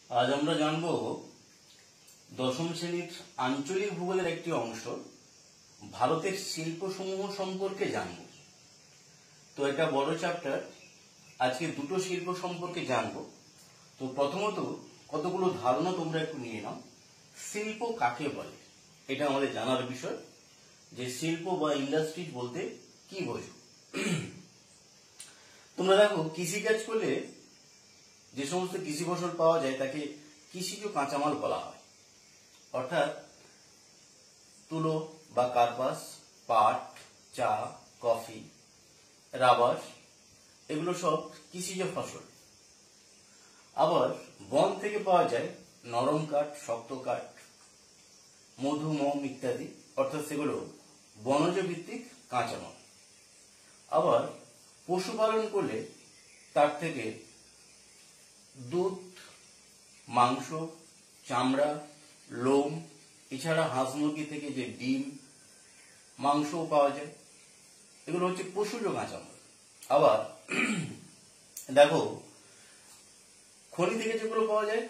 আজ আমরা জানব দশম শ্রেণীর আঞ্চলিক ভূগোলের একটি অংশ ভারতের শিল্পসমূহ সম্পর্কে জানব। তো এটা বড় চ্যাপ্টার, আজকে দুটো শিল্প সম্পর্কে জানব। তো প্রথমত কতগুলো ধারণা তোমরা একটু নিয়ে নাও। শিল্প কাকে বলে এটা আমাদের জানার বিষয়, যে শিল্প বা ইন্ডাস্ট্রিজ বলতে কি বোঝো। তোমরা দেখো, কৃষিকাজ করলে যে সমস্ত কৃষি ফসল পাওয়া যায় তাকে কৃষিজ কাঁচামাল বলা হয়। অর্থাৎ তুলো বা কার্পাস, পাট, চা, কফি, রাবার, এগুলো সব কৃষিজ ফসল। আবার বন থেকে পাওয়া যায় নরম কাঠ, শক্ত কাঠ, মধু, মোম ইত্যাদি, অর্থাৎ সেগুলো বনজ ভিত্তিক কাঁচামাল। আবার পশুপালন করলে তার থেকে দুধ, মাংস, চামড়া, লোম, এছাড়া হাঁস মুরগি থেকে যে ডিম, মাংসও পাওয়া যায়, এগুলো হচ্ছে পশুজ কাঁচামাল। আবার দেখো, খনি থেকে যেগুলো পাওয়া যায়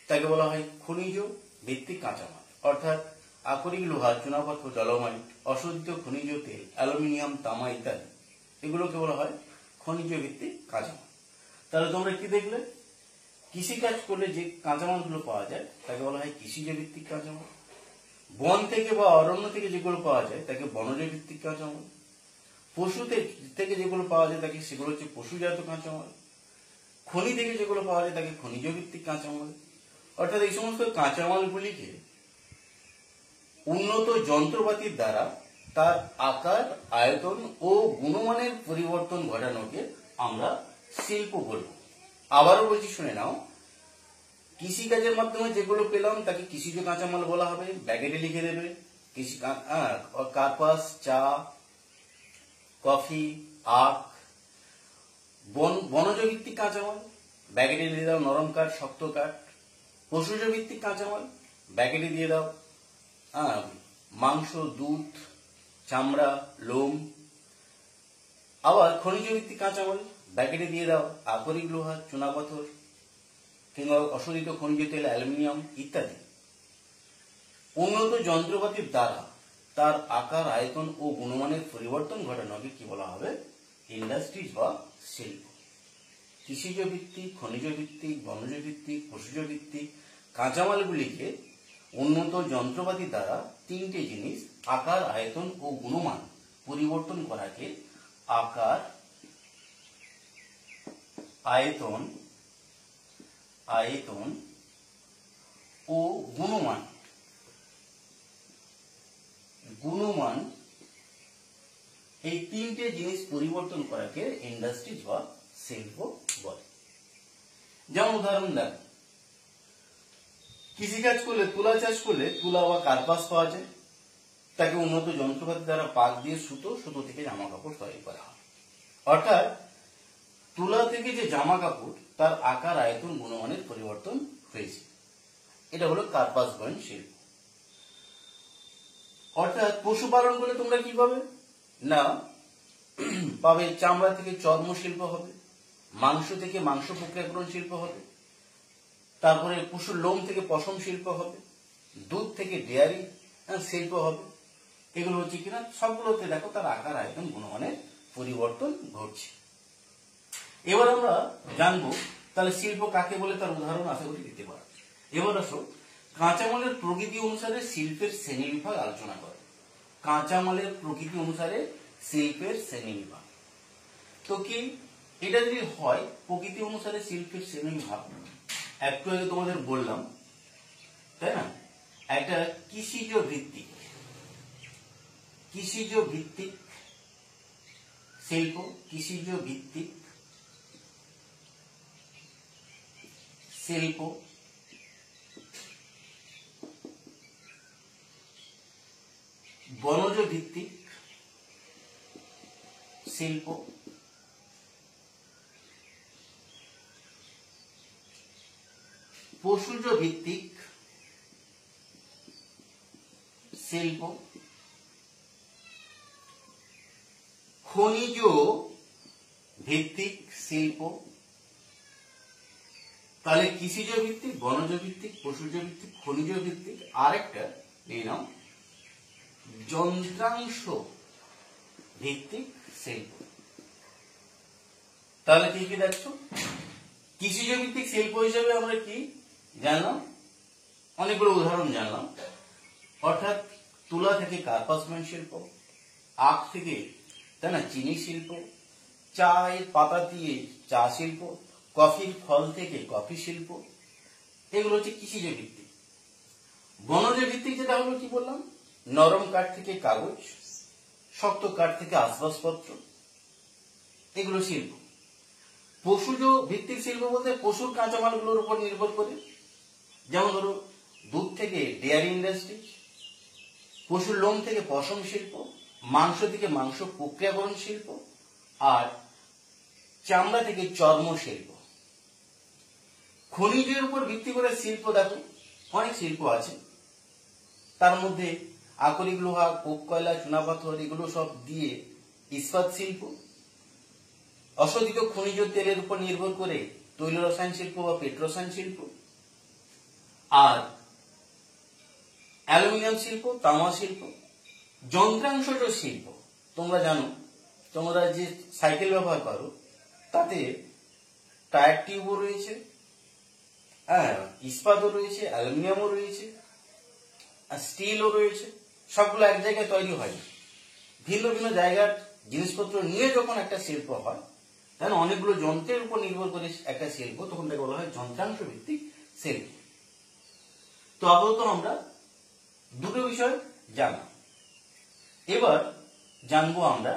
তাকে বলা হয় খনিজ ভিত্তিক কাঁচামাল। অর্থাৎ আকরিক লোহা, চুনাপাথর, ডলোমাইট, অশোধিত খনিজ তেল, অ্যালুমিনিয়াম, তামা ইত্যাদি, এগুলোকে বলা হয় খনিজ ভিত্তিক কাঁচামাল। তাহলে তোমরা কি দেখলে, কৃষিকাজ করলে যে কাঁচামালগুলো পাওয়া যায় তাকে বলা হয় কৃষিজ ভিত্তিক কাঁচামাল। বন থেকে বা অরণ্য থেকে যেগুলো পাওয়া যায় তাকে বনজ ভিত্তিক কাঁচামাল। পশু থেকে যেগুলো পাওয়া যায় তাকে সেগুলো হচ্ছে পশুজাত কাঁচামাল। খনি থেকে যেগুলো পাওয়া যায় তাকে খনিজ ভিত্তিক কাঁচামাল। অর্থাৎ এই সমস্ত কাঁচামালগুলিকে উন্নত যন্ত্রপাতির দ্বারা তার আকার, আয়তন ও গুণমানের পরিবর্তন ঘটানোকে আমরা শিল্প বলব। আবারও বলছি, শুনে নাও, কৃষিকাজের মাধ্যমে যেগুলো পেলাম তাকে কৃষিজ কাঁচামাল বলা হবে, ব্যাকেটে লিখে দেবে। কার্পাস, চা, কফি, আখ, বনজ ভিত্তিক কাঁচামাল, ব্যাকেটে দিয়ে দাও নরম কাঠ, শক্ত কাঠ। পশুজ ভিত্তিক কাঁচামাল, ব্যাকেটে দিয়ে দাও মাংস, দুধ, চামড়া, লোম। আবার খনিজ ভিত্তিক কাঁচামাল, ব্যাকেটে দিয়ে দাও আকরিক লোহা, চুনাপাথর কিংবা অশোধিত খনিজ তেল, অ্যালুমিনিয়াম ইত্যাদি। উন্নত যন্ত্রপাতির দ্বারা তার আকার, আয়তন ও গুণমানের পরিবর্তন ঘটানোকে কি বলা হবে? ইন্ডাস্ট্রিজ বা শিল্প। কৃষিজ ভিত্তিক, খনিজ ভিত্তিক, বনজ ভিত্তিক, পশুজ ভিত্তিক কাঁচামালগুলিকে উন্নত যন্ত্রপাতি দ্বারা তিনটে জিনিস আকার, আয়তন ও গুণমান পরিবর্তন করাকে আকার, আয়তন ও গুণমান এই তিনটে জিনিস পরিবর্তন করাকে ইন্ডাস্ট্রিজ বা শিল্প বলে। যেমন উদাহরণ দেখ, কৃষিকাজ করলে, তুলা চাষ করলে তুলা বা কার্পাস পাওয়া যায়, তাকে উন্নত যন্ত্রপাতি দ্বারা পাক দিয়ে সুতো থেকে জামা কাপড় তৈরি করা হয়। অর্থাৎ তুলা থেকে যে জামা কাপড় তার আকার, আয়তন, গুণমানের পরিবর্তন হয়েছে, এটা হলো কার্পাস বয়ন শিল্প। অর্থাৎ পশুপালন করলে তোমরা কি পাবে না, পাবে চামড়া থেকে চর্ম শিল্প হবে, মাংস থেকে মাংস প্রক্রিয়াকরণ শিল্প হবে, তারপরে পশুর লোম থেকে পশম শিল্প হবে, দুধ থেকে ডেয়ারি শিল্প হবে। এগুলো হচ্ছে কিনা সবগুলোতে দেখো তার আকার, আয়তন, গুণমানের পরিবর্তন ঘটছে। এবার আমরা জানবো তাহলে শিল্প কাকে বলে, তার উদাহরণ আশা করি দিতে পারো। এবার আসো, কাঁচামালের প্রকৃতি অনুসারে শিল্পের শ্রেণী বিভাগ আলোচনা করে। কাঁচামালের প্রকৃতি অনুসারে শিল্পের শ্রেণী বিভাগ তো কি, এটা যদি হয় প্রকৃতি অনুসারে শিল্পের শ্রেণী বিভাগ, একটু আগে তোমাদের বললাম, তাই না? একটা কৃষিজ ভিত্তিক শিল্প, কৃষিজ ভিত্তিক শিল্প, বনজ ভিত্তিক শিল্প, পশুজ ভিত্তিক শিল্প, খনিজ ভিত্তিক শিল্প, তাহলে কৃষিজ ভিত্তিক, বনজ ভিত্তিক, পশুজ ভিত্তিক, খনিজ ভিত্তিক, আরেকটা এই নাম যন্ত্রাংশ ভিত্তিক শিল্প। তাহলে কি কি দেখছো, কৃষিজ ভিত্তিক শিল্প হিসেবে আমরা কি জানলাম, অনেকগুলো উদাহরণ জানলাম। অর্থাৎ তুলা থেকে কার্পাসমেন্ট শিল্প, আখ থেকে তাই না চিনি শিল্প, চায়ের পাতা দিয়ে চা শিল্প, কফির ফল থেকে কফি শিল্প, এগুলো হচ্ছে কৃষিজ ভিত্তিক। বনজ ভিত্তিক যেটা হলো কি বললাম, নরম কাঠ থেকে কাগজ, শক্ত কাঠ থেকে আসবাবপত্র, এগুলো শিল্প। পশুজ ভিত্তিক শিল্প বলতে পশুর কাঁচামালগুলোর উপর নির্ভর করে, যেমন ধরো দুধ থেকে ডেয়ারি ইন্ডাস্ট্রি, পশুর লোম থেকে পশম শিল্প, মাংস থেকে মাংস প্রক্রিয়াকরণ শিল্প, আর চামড়া থেকে চর্ম শিল্প। খনিজের উপর ভিত্তি করে শিল্প দেখো অনেক শিল্প আছে, তার মধ্যে আকরিক লোহা, কোক কয়লা, চুনাপাথর এগুলো সব দিয়ে ইস্পাত শিল্প। অশোধিত খনিজ তেলের উপর নির্ভর করে তৈল রসায়ন শিল্প বা পেট্রোরসায়ন শিল্প। আর অ্যালুমিনিয়াম শিল্প, তামা শিল্প। যন্ত্রাংশজ শিল্প তোমরা জানো, তোমরা যে সাইকেল ব্যবহার করো তাতে টায়ার টিউবও রয়েছে, হ্যাঁ ইস্পাতও রয়েছে, অ্যালুমিনিয়ামও রয়েছে, আর স্টিলও রয়েছে। সবগুলো এক জায়গায় তৈরি হয় না, ভিন্ন ভিন্ন জায়গার জিনিসপত্র নিয়ে যখন একটা শিল্প হয়, তাহলে অনেকগুলো যন্ত্রের উপর নির্ভর করে একটা শিল্প, তখন তাকে বলা হয় যন্ত্রাংশ ভিত্তিক শিল্প। তো আপাতত আমরা দুটো বিষয় জানলাম, এবার জানবো আমরা,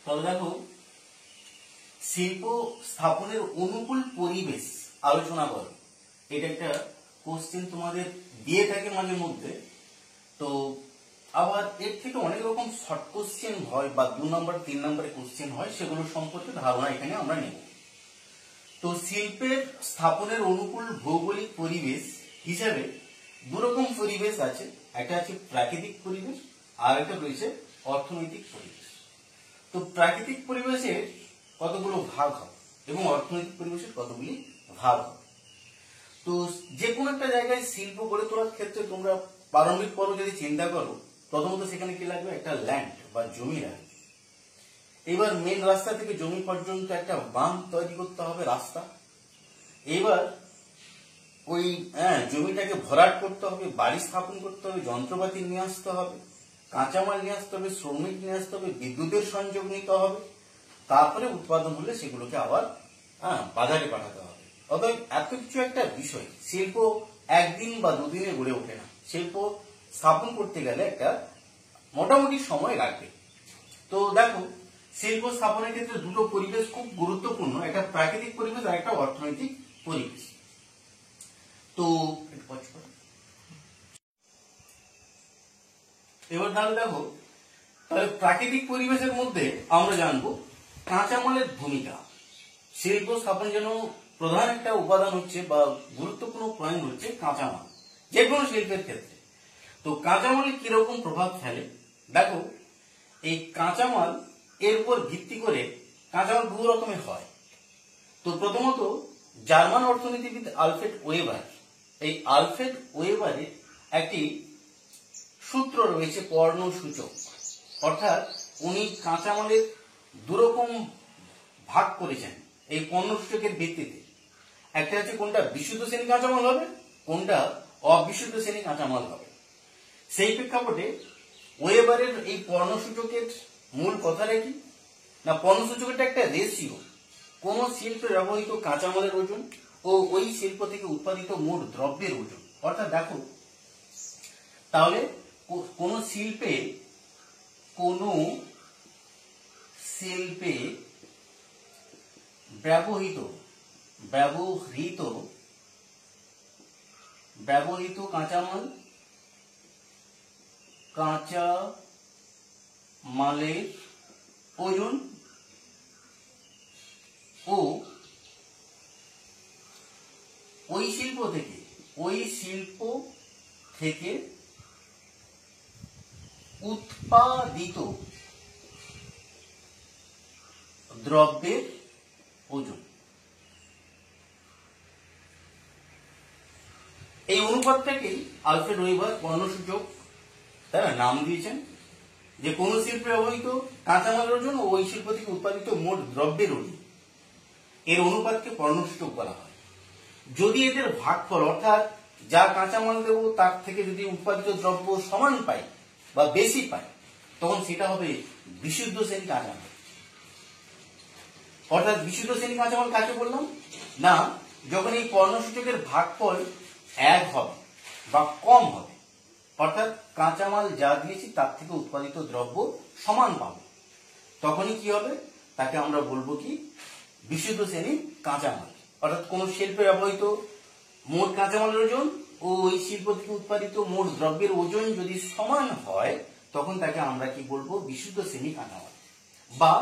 তবে দেখো শিল্প স্থাপনের অনুকূল পরিবেশ আলোচনা করো। এটা একটা কোশ্চেন তোমাদের দিয়ে থাকে মাঝে মধ্যে, তো আবার এর থেকে অনেক রকম শর্ট কোশ্চেন হয় বা 2 নম্বর 3 নম্বরের কোশ্চেন হয়, সেগুলো সম্পর্কে ধারণা এখানে আমরা নেব। তো শিল্পের স্থাপনের অনুকূল ভৌগোলিক পরিবেশ হিসাবে দুরকম পরিবেশ আছে, একটা আছে প্রাকৃতিক পরিবেশ আর একটা রয়েছে অর্থনৈতিক পরিবেশ। তো প্রাকৃতিক পরিবেশের কতগুলো ভাগ হবে এবং অর্থনৈতিক পরিবেশের কতগুলি ভাগ হবে। তো যে কোনো একটা জায়গায় শিল্প গড়ে তোলার ক্ষেত্রে তোমরা প্রারম্ভিক পর্ব যদি চিন্তা করো, প্রথমত সেখানে কি লাগবে, একটা ল্যান্ড বা জমি লাগবে। এবার মেন রাস্তা থেকে জমি পর্যন্ত একটা বাঁধ তৈরি করতে হবে, রাস্তা। এবার ওই জমিটাকে ভরাট করতে হবে, বাড়ি স্থাপন করতে হবে, যন্ত্রপাতি নিয়ে আসতে হবে, কাঁচামাল নিয়ে আসতে হবে, শ্রমিক নিয়ে আসতে হবে, বিদ্যুতের সংযোগ নিতে হবে, তারপরে উৎপাদন হলে সেগুলোকে আবার বাজারে পাঠাতে হবে। অতএব এত কিছু একটা বিষয়, শিল্প একদিন বা দুদিনে গড়ে ওঠে না, শিল্প স্থাপন করতে গেলে একটা মোটামুটি সময় লাগবে। তো দেখো শিল্প স্থাপনের ক্ষেত্রে দুটো পরিবেশ খুব গুরুত্বপূর্ণ, একটা প্রাকৃতিক পরিবেশ আর একটা অর্থনৈতিক পরিবেশ। তো এবার তাহলে দেখো, তাহলে প্রাকৃতিক পরিবেশের মধ্যে আমরা জানবো কাঁচামালের ভূমিকা। শিল্প স্থাপন যেন প্রধান একটা উপাদান হচ্ছে বা গুরুত্বপূর্ণ পয়েন্ট হচ্ছে কাঁচামাল, যে কোনো শিল্পের ক্ষেত্রে। তো কাঁচামালে কিরকম প্রভাব ফেলে দেখো, এই কাঁচামাল এর উপর ভিত্তি করে কাঁচামাল বহু রকমের হয়। তো প্রথমত জার্মান অর্থনীতিবিদ আলফ্রেড ওয়েবার, এই আলফ্রেড ওয়েবারের একটি সূত্র রয়েছে পর্ণ সূচক, অর্থাৎ উনি কাঁচামালের দুরকম ভাগ করেছেন এই পণ্য সূচকের ভিত্তিতে। একটা হচ্ছে কোনটা বিশুদ্ধ শ্রেণী কাঁচামাল হবে, কোনটা অবিশুদ্ধ শ্রেণী কাঁচামাল হবে। সেই প্রেক্ষাপটে ওয়েবারের এই পণ্য সূচকের মূল কথাটা কি না, পণ্য সূচকটা একটা রেশিও, কোন শিল্পে ব্যবহৃত কাঁচামালের ওজন ও ওই শিল্প থেকে উৎপাদিত মোট দ্রব্যের ওজন। অর্থাৎ দেখো তাহলে কোন শিল্পে ব্যবহৃত কাঁচামালের ওজন ও ওই শিল্প থেকে উৎপাদিত দ্রব্যের ওজন। এই অনুপাতটাকেই আলফ্রেড ওয়েবার পণ্যসূচক তারা নাম দিয়েছেন, যে কোন শিল্পে ব্যবহৃত কাঁচামালের ওজন ও ওই শিল্প থেকে উৎপাদিত মোট দ্রব্যের ওজন, এর অনুপাতকে পণ্যসূচক বলা হয়। যদি এদের ভাগফল অর্থাৎ যা কাঁচামাল দেব তার থেকে যদি উৎপাদিত দ্রব্য সমান পাই বা বেশি পাই, তখন সেটা হবে বিশুদ্ধ শ্রেণী কাঁচামাল। অর্থাৎ বিশুদ্ধ শ্রেণী কাঁচামাল কাকে বললাম না, যখন এই পণ্যসূচকের ভাগফল 1 হবে বা কম হবে, অর্থাৎ কাঁচামাল যা দিয়েছি তার থেকে উৎপাদিত দ্রব্য সমান পাবো, তখনই কি হবে, তাকে আমরা বলবো কি বিশুদ্ধ শ্রেণীর কাঁচামাল। অর্থাৎ কোন শিল্পে ব্যবহৃত মোট কাঁচামালের ওজন ও ওই শিল্প থেকে উৎপাদিত মোট দ্রব্যের ওজন যদি সমান হয়, তখন তাকে আমরা কি বলবো বিশুদ্ধ শ্রেণী কাঁচামাল। বা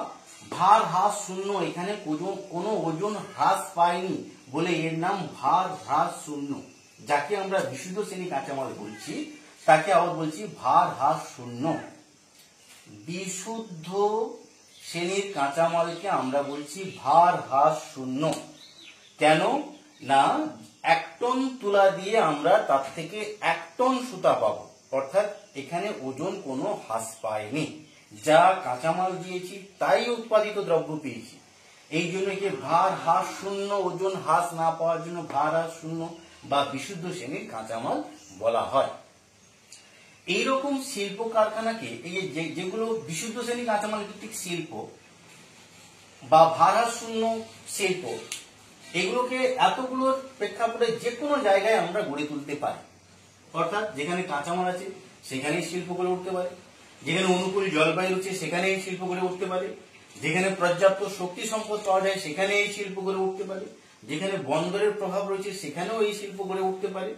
ভার হ্রাস শূন্য, এখানে কোনো ওজন হ্রাস পায়নি বলে এর নাম ভার হ্রাস শূন্য। যাকে আমরা বিশুদ্ধ শ্রেণী কাঁচামাল বলছি তাকে আবার বলছি ভার হ্রাস শূন্য। বিশুদ্ধ শ্রেণীর কাঁচামালকে আমরা বলছি ভার হ্রাস শূন্য। কেন না, 1 টন তুলা দিয়ে আমরা তার থেকে 1 টন সুতা পাবো, অর্থাৎ এখানে ওজন কোনো হ্রাস পায়নি, যা কাঁচামাল দিয়েছি তাই উৎপাদিত দ্রব্য পেয়েছি। এই জন্য একে ভার হ্রাস শূন্য, ওজন হ্রাস না পাওয়ার জন্য ভার হ্রাস শূন্য বা বিশুদ্ধ শ্রেণীর কাঁচামাল বলা হয়। এইরকম শিল্প কারখানাকে, এই যেগুলো বিশুদ্ধ শ্রেণী কাঁচামাল ভিত্তিক শিল্প বা ভার হ্রাস শূন্য শিল্প, এগুলোকে এতগুলোর প্রেক্ষাপটে যে কোনো জায়গায় আমরা গড়ে তুলতে পারি। অর্থাৎ যেখানে কাঁচামাল আছে সেখানেই শিল্প গড়ে উঠতে পারে, যেখানে অনুকূল জলবায়ু আছে সেখানে এই শিল্প গড়ে উঠতে পারে, যেখানে পর্যাপ্ত শক্তি সম্পদ পাওয়া যায় সেখানে এই শিল্প গড়ে উঠতে পারে, যেখানে বন্দরের প্রভাব রয়েছে সেখানেও এই শিল্প গড়ে উঠতে পারে,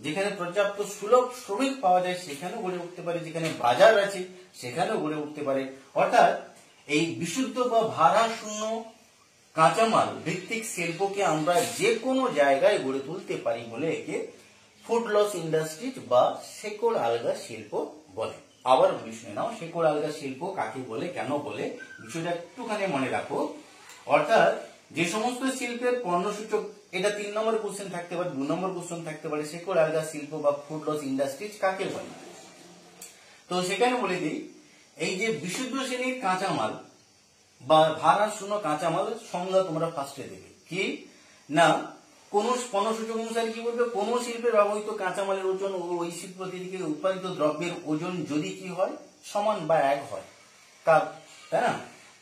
যেখানে পর্যাপ্ত সুলভ শ্রমিক পাওয়া যায় সেখানেও গড়ে উঠতে পারে, যেখানে বাজার আছে সেখানেও গড়ে উঠতে পারে। অর্থাৎ এই বিশুদ্ধ বা ভাড়া শূন্য কাঁচামাল ভিত্তিক শিল্পকে আমরা যে কোনো জায়গায় গড়ে তুলতে পারি বলে একে ফুড লস ইন্ডাস্ট্রিজ বা শেকড় আলগা শিল্প বলে। আবার বলি শুনে নাও, শেকড় আলগা শিল্প কাকে বলে, কেন বলে, বিষয়টা একটুখানি মনে রাখো। অর্থাৎ যে সমস্ত শিল্পের পণ্যসূচক, এটা 3 নম্বর কোশ্চেন থাকতে পারে, 2 নম্বর কোশ্চেন থাকতে পারে, শেকড় আলগা শিল্প বা ফুড লস ইন্ডাস্ট্রিজ কাকে বলে। তো সেখানে বলে দিই, এই যে বিশুদ্ধ শ্রেণীর কাঁচামাল বা ভাড়া শূন্য কাঁচামাল সংজ্ঞা তোমরা ফার্স্টে দেবে কি না, কোন পণ্যসূচক অনুসারে কি বলবে, কোন শিল্পে ব্যবহৃত কাঁচামালের ওজন ও ওই শিল্প থেকে উৎপাদিত দ্রব্যের ওজন যদি কি হয় সমান বা 1 হয়, তাই না,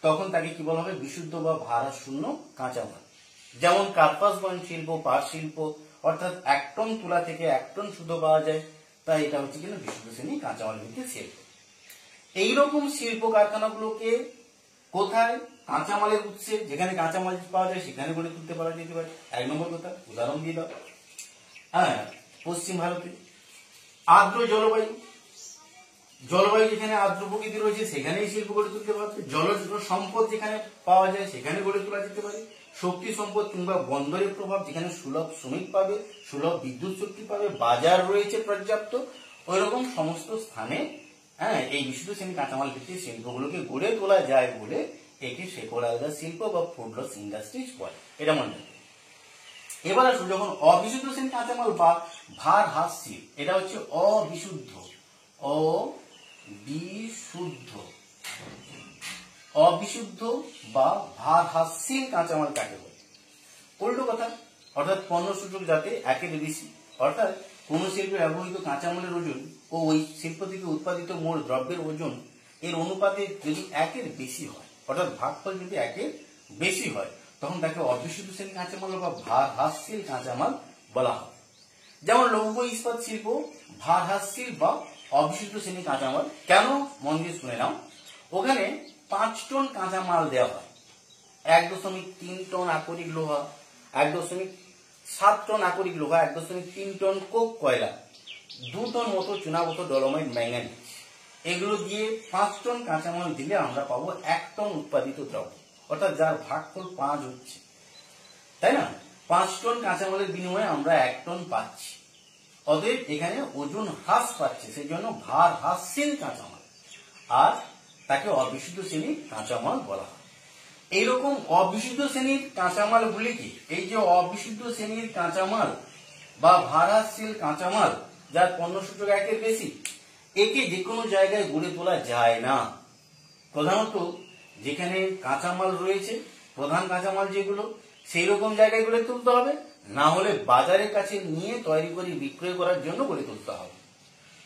তখন তাকে কি বলা হবে বিশুদ্ধ বা ভাড়া শূন্য কাঁচামাল। যেমন কার্পাস বয়ন শিল্প, পাট শিল্প, অর্থাৎ 1 টন তুলা থেকে 1 টন সুতো পাওয়া যায়, তাই এটা হচ্ছে কিনা বিশুদ্ধ শ্রেণী কাঁচামাল ভিত্তিক শিল্প। এইরকম শিল্প কারখানাগুলোকে কোথায়, কাঁচামালের উৎসে, যেখানে কাঁচামাল পাওয়া যায় সেখানে গড়ে তুলতে পারা যেতে পারে। 1 নম্বর কথা, উদাহরণ দিয়ে দাও। হ্যাঁ, পশ্চিম ভারতে আর্দ্র জলবায়ু, জলবায়ু যেখানে আর্দ্র প্রকৃতি রয়েছে সেখানেই শিল্প গড়ে তুলতে পারবে। জলজ সম্পদ যেখানে পাওয়া যায় সেখানে গড়ে তোলা যেতে পারে। শক্তি সম্পদ কিংবা বন্দরের প্রভাব, যেখানে সুলভ শ্রমিক পাবে, সুলভ বিদ্যুৎ শক্তি পাবে, বাজার রয়েছে পর্যাপ্ত, ওই রকম সমস্ত স্থানে হ্যাঁ এই বিশুদ্ধ শ্রেণী কাঁচামাল ভিত্তিক শিল্পগুলোকে গড়ে তোলা যায় বলে একে শেকড় আলগা শিল্প বা ফুড লস ইন্ডাস্ট্রিজ বলে। এটা মনে রাখবে। এবার আসুন, যখন অবিশুদ্ধ শ্রেণী কাঁচামাল বা ভার হ্রাসশীল, এটা হচ্ছে অবিশুদ্ধ, অবিশুদ্ধ বা ভার হ্রাসশীল কাঁচামাল কাকে বলে। উল্টো কথা, অর্থাৎ পণ্যসূচক যাতে 1-এর বেশি, অর্থাৎ কোন শিল্পে ব্যবহৃত কাঁচামালের ওজন ও ওই শিল্প থেকে উৎপাদিত মোট দ্রব্যের ওজন এর অনুপাতে যদি 1-এর বেশি হয়, অর্থাৎ ভাগফল যদি 1-এর বেশি হয়, তখন তাকে অবিশুদ্ধ শ্রেণী কাঁচামাল বা ভার হ্রাসশীল কাঁচামাল বলা হয়। যেমন লৌহ ইস্পাত শিল্প ভার হ্রাসশীল বা অবিশুদ্ধ শ্রেণী কাঁচামাল। কেন, মন দিয়ে শুনে নাও। ওখানে 5 টন কাঁচামাল দেওয়া হয়, 1.3 টন আকরিক লোহা, 1.7 টন আকরিক লোহা, 1.3 টন কোক কয়লা, 2 টন মতো চুনাগত ডলোমাইট ম্যাঙ্গানিজ। এগুলো দিয়ে 5 টন কাঁচামাল দিলে আমরা পাবো 1 টন উৎপাদিত দ্রব্য, অর্থাৎ যার ভাগফল 5 হচ্ছে, তাই না। 5 টন কাঁচামালের বিনিময়ে আমরা 1 টন পাচ্ছি, অতএব এখানে ওজন হ্রাস পাচ্ছে, সেই জন্য ভার হ্রাসশীল কাঁচামাল, আর তাকে অবিশুদ্ধ শ্রেণীর কাঁচামাল বলা হয়। এইরকম অবিশুদ্ধ শ্রেণীর কাঁচামাল গুলি কি, এই যে অবিশুদ্ধ শ্রেণীর কাঁচামাল বা ভারহাসশীল কাঁচামাল যার পণ্যসূচক 1 এর বেশি, একে যে কোনো জায়গায় গড়ে তোলা যায় না। প্রধানত যেখানে কাঁচামাল রয়েছে, প্রধান কাঁচামাল যেগুলো, সেই রকম জায়গায় গড়ে তুলতে হবে, না হলে বাজারের কাছে নিয়ে তৈরি করে বিক্রয় করার জন্য গড়ে তুলতে হবে।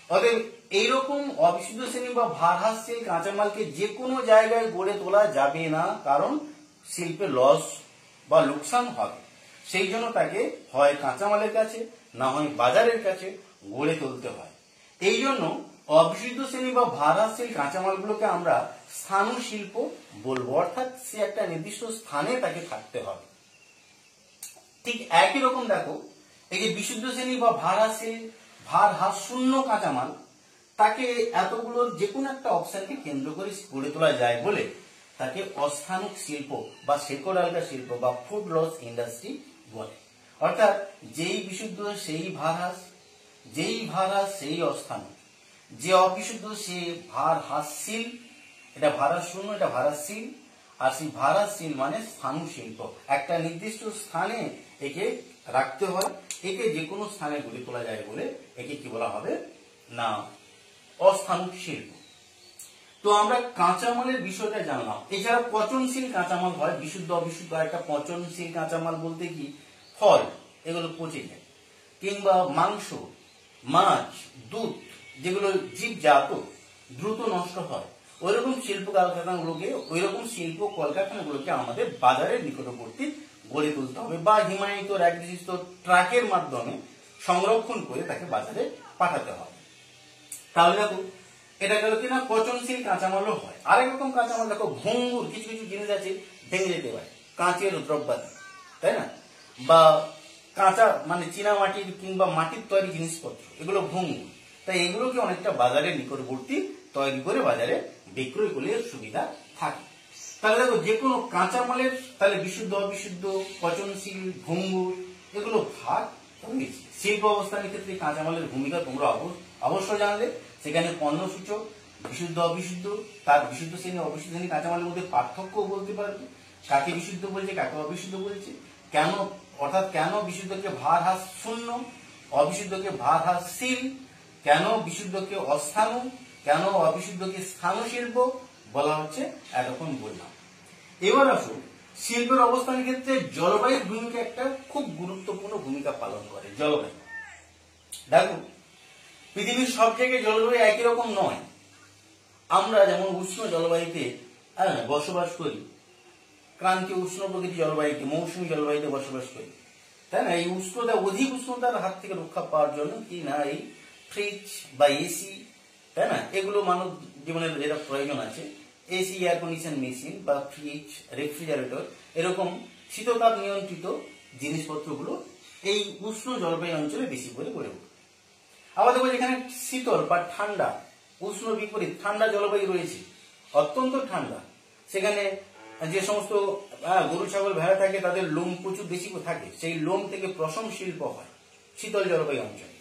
অতএব এইরকম অবিশুদ্ধ শ্রেণী বা ভারহাসশীল কাঁচামালকে যে কোনো জায়গায় গড়ে তোলা যাবে না, কারণ শিল্পে লস বা লোকসান হবে। সেই জন্য তাকে হয় কাঁচামালের কাছে, না হয় বাজারের কাছে গড়ে তুলতে হয়। এই জন্য অবিশুদ্ধ শ্রেণী বা ভারহাসশীল কাঁচামালগুলোকে আমরা স্থাণু শিল্প বলবো, অর্থাৎ সে একটা নির্দিষ্ট স্থানে তাকে থাকতে হবে। ঠিক একই রকম দেখো, এই যে বিশুদ্ধ শ্রেণী বা ভারহারশূন্য কাঁচামাল, তাকে এতগুলো যে কোনো একটা অপশনকে কেন্দ্র করে গড়ে তোলা যায় বলে তাকে অস্থানিক শিল্প বা শেকড় আলগা শিল্প বা ফুড লস ইন্ডাস্ট্রি বলে। অর্থাৎ যেই বিশুদ্ধ সেই ভারহাস, যেই ভারহাস সেই অস্থানিক, যে অবিশুদ্ধ সে ভারহাসশীল, এটা ভারহারশূন্য, এটা ভারহাসশীল, আর সেই ভারহাসশীল মানে স্থাণু শিল্প। একটা নির্দিষ্ট স্থানে একে রাখতে হয়, একে যে কোনো স্থানে গড়ে তোলা যায় বলে একে কি বলা হবে না অস্থানিক শিল্প। তো আমরা কাঁচামালের বিষয়টা জানলাম। এছাড়া পচনশীল কাঁচামাল হয়, বিশুদ্ধ অবিশুদ্ধ। একটা পচনশীল কাঁচামাল বলতে কি, ফল এগুলো পচে যায়, কিংবা মাংস, মাছ, দুধ যেগুলো জীবজাত দ্রুত নষ্ট হয়, ওইরকম শিল্প কলকারখানাগুলোকে, ওইরকম শিল্প কলকারখানাগুলোকে আমাদের বাজারের নিকটবর্তী গড়ে তুলতে হবে, বা হিমায়িত র্যাক বিশিষ্ট ট্রাকের মাধ্যমে সংরক্ষণ করে তাকে বাজারে পাঠাতে হবে। তাহলে দেখো, এটা গেল কিনা পচনশীল কাঁচামালও হয়। আরেক রকম কাঁচামাল দেখো, ভঙ্গুর কিছু কিছু জিনিস আছে, ভেঙে যেতে পারে, কাঁচের দ্রব্যাদি, তাই না, বা কাঁচা মানে চীনা মাটির কিংবা মাটির তৈরি জিনিসপত্র, এগুলো ভঙ্গুর। তাই এগুলোকে অনেকটা বাজারের নিকটবর্তী তৈরি করে বাজারে বিক্রয় করলে সুবিধা থাকে। তাহলে দেখো, যে কোনো কাঁচামালের তাহলে বিশুদ্ধ অবিশুদ্ধ, পচনশীল, ভঙ্গুর, এগুলো ভাগ রয়েছে। শিল্প অবস্থানের ক্ষেত্রে কাঁচামালের ভূমিকা তোমরা অবশ্য জানলে। সেখানে পণ্যসূচক, বিশুদ্ধ অবিশুদ্ধ, তার বিশুদ্ধ শ্রেণী অবিশুদ্ধ শ্রেণী কাঁচামালের মধ্যে পার্থক্য বলতে পারবে, কাকে বিশুদ্ধ বলছে কাকে অবিশুদ্ধ বলছে, কেন, অর্থাৎ কেন বিশুদ্ধকে ভারহাস শূন্য, অবিশুদ্ধকে ভারহাসশীল, কেন বিশুদ্ধকে অস্থাণু, কেন অবিশুদ্ধকে স্থাণু শিল্প বলা হচ্ছে, এতক্ষণ বললাম। এবার আসো, শিল্পের অবস্থানের ক্ষেত্রে জলবায়ুর ভূমিকা একটা খুব গুরুত্বপূর্ণ ভূমিকা পালন করে। জলবায়ু দেখো, পৃথিবীর সব জায়গায় জলবায়ু একই রকম নয়। আমরা যেমন উষ্ণ জলবায়ুতে বসবাস করি, ক্রান্তীয় উষ্ণ প্রকৃতি জলবায়ুতে, মৌসুমী জলবায়ুতে বসবাস করি, তাই না। এই উষ্ণতা, অধিক উষ্ণতার হাত থেকে রক্ষা পাওয়ার জন্য কি না এই ফ্রিজ বা এসি, তাই না, এগুলো মানব জীবনের যেটা প্রয়োজন আছে, এসি, এয়ার কন্ডিশন মেশিন বা ফ্রিজ, রেফ্রিজারেটর, এরকম শীততাপ নিয়ন্ত্রিত জিনিসপত্রগুলো এই উষ্ণ জলবায়ু অঞ্চলে বেশি করে গড়ে ওঠে। আবার দেখো, যেখানে শীতল বা ঠান্ডা, উষ্ণ বিপরীত ঠান্ডা জলবায়ু রয়েছে, অত্যন্ত ঠান্ডা, সেখানে যে সমস্ত গরু ছাগল ভেড়া থাকে তাদের লোম প্রচুর বেশি থাকে, সেই লোম থেকে পশম শিল্প হয় শীতল জলবায়ু অঞ্চলে।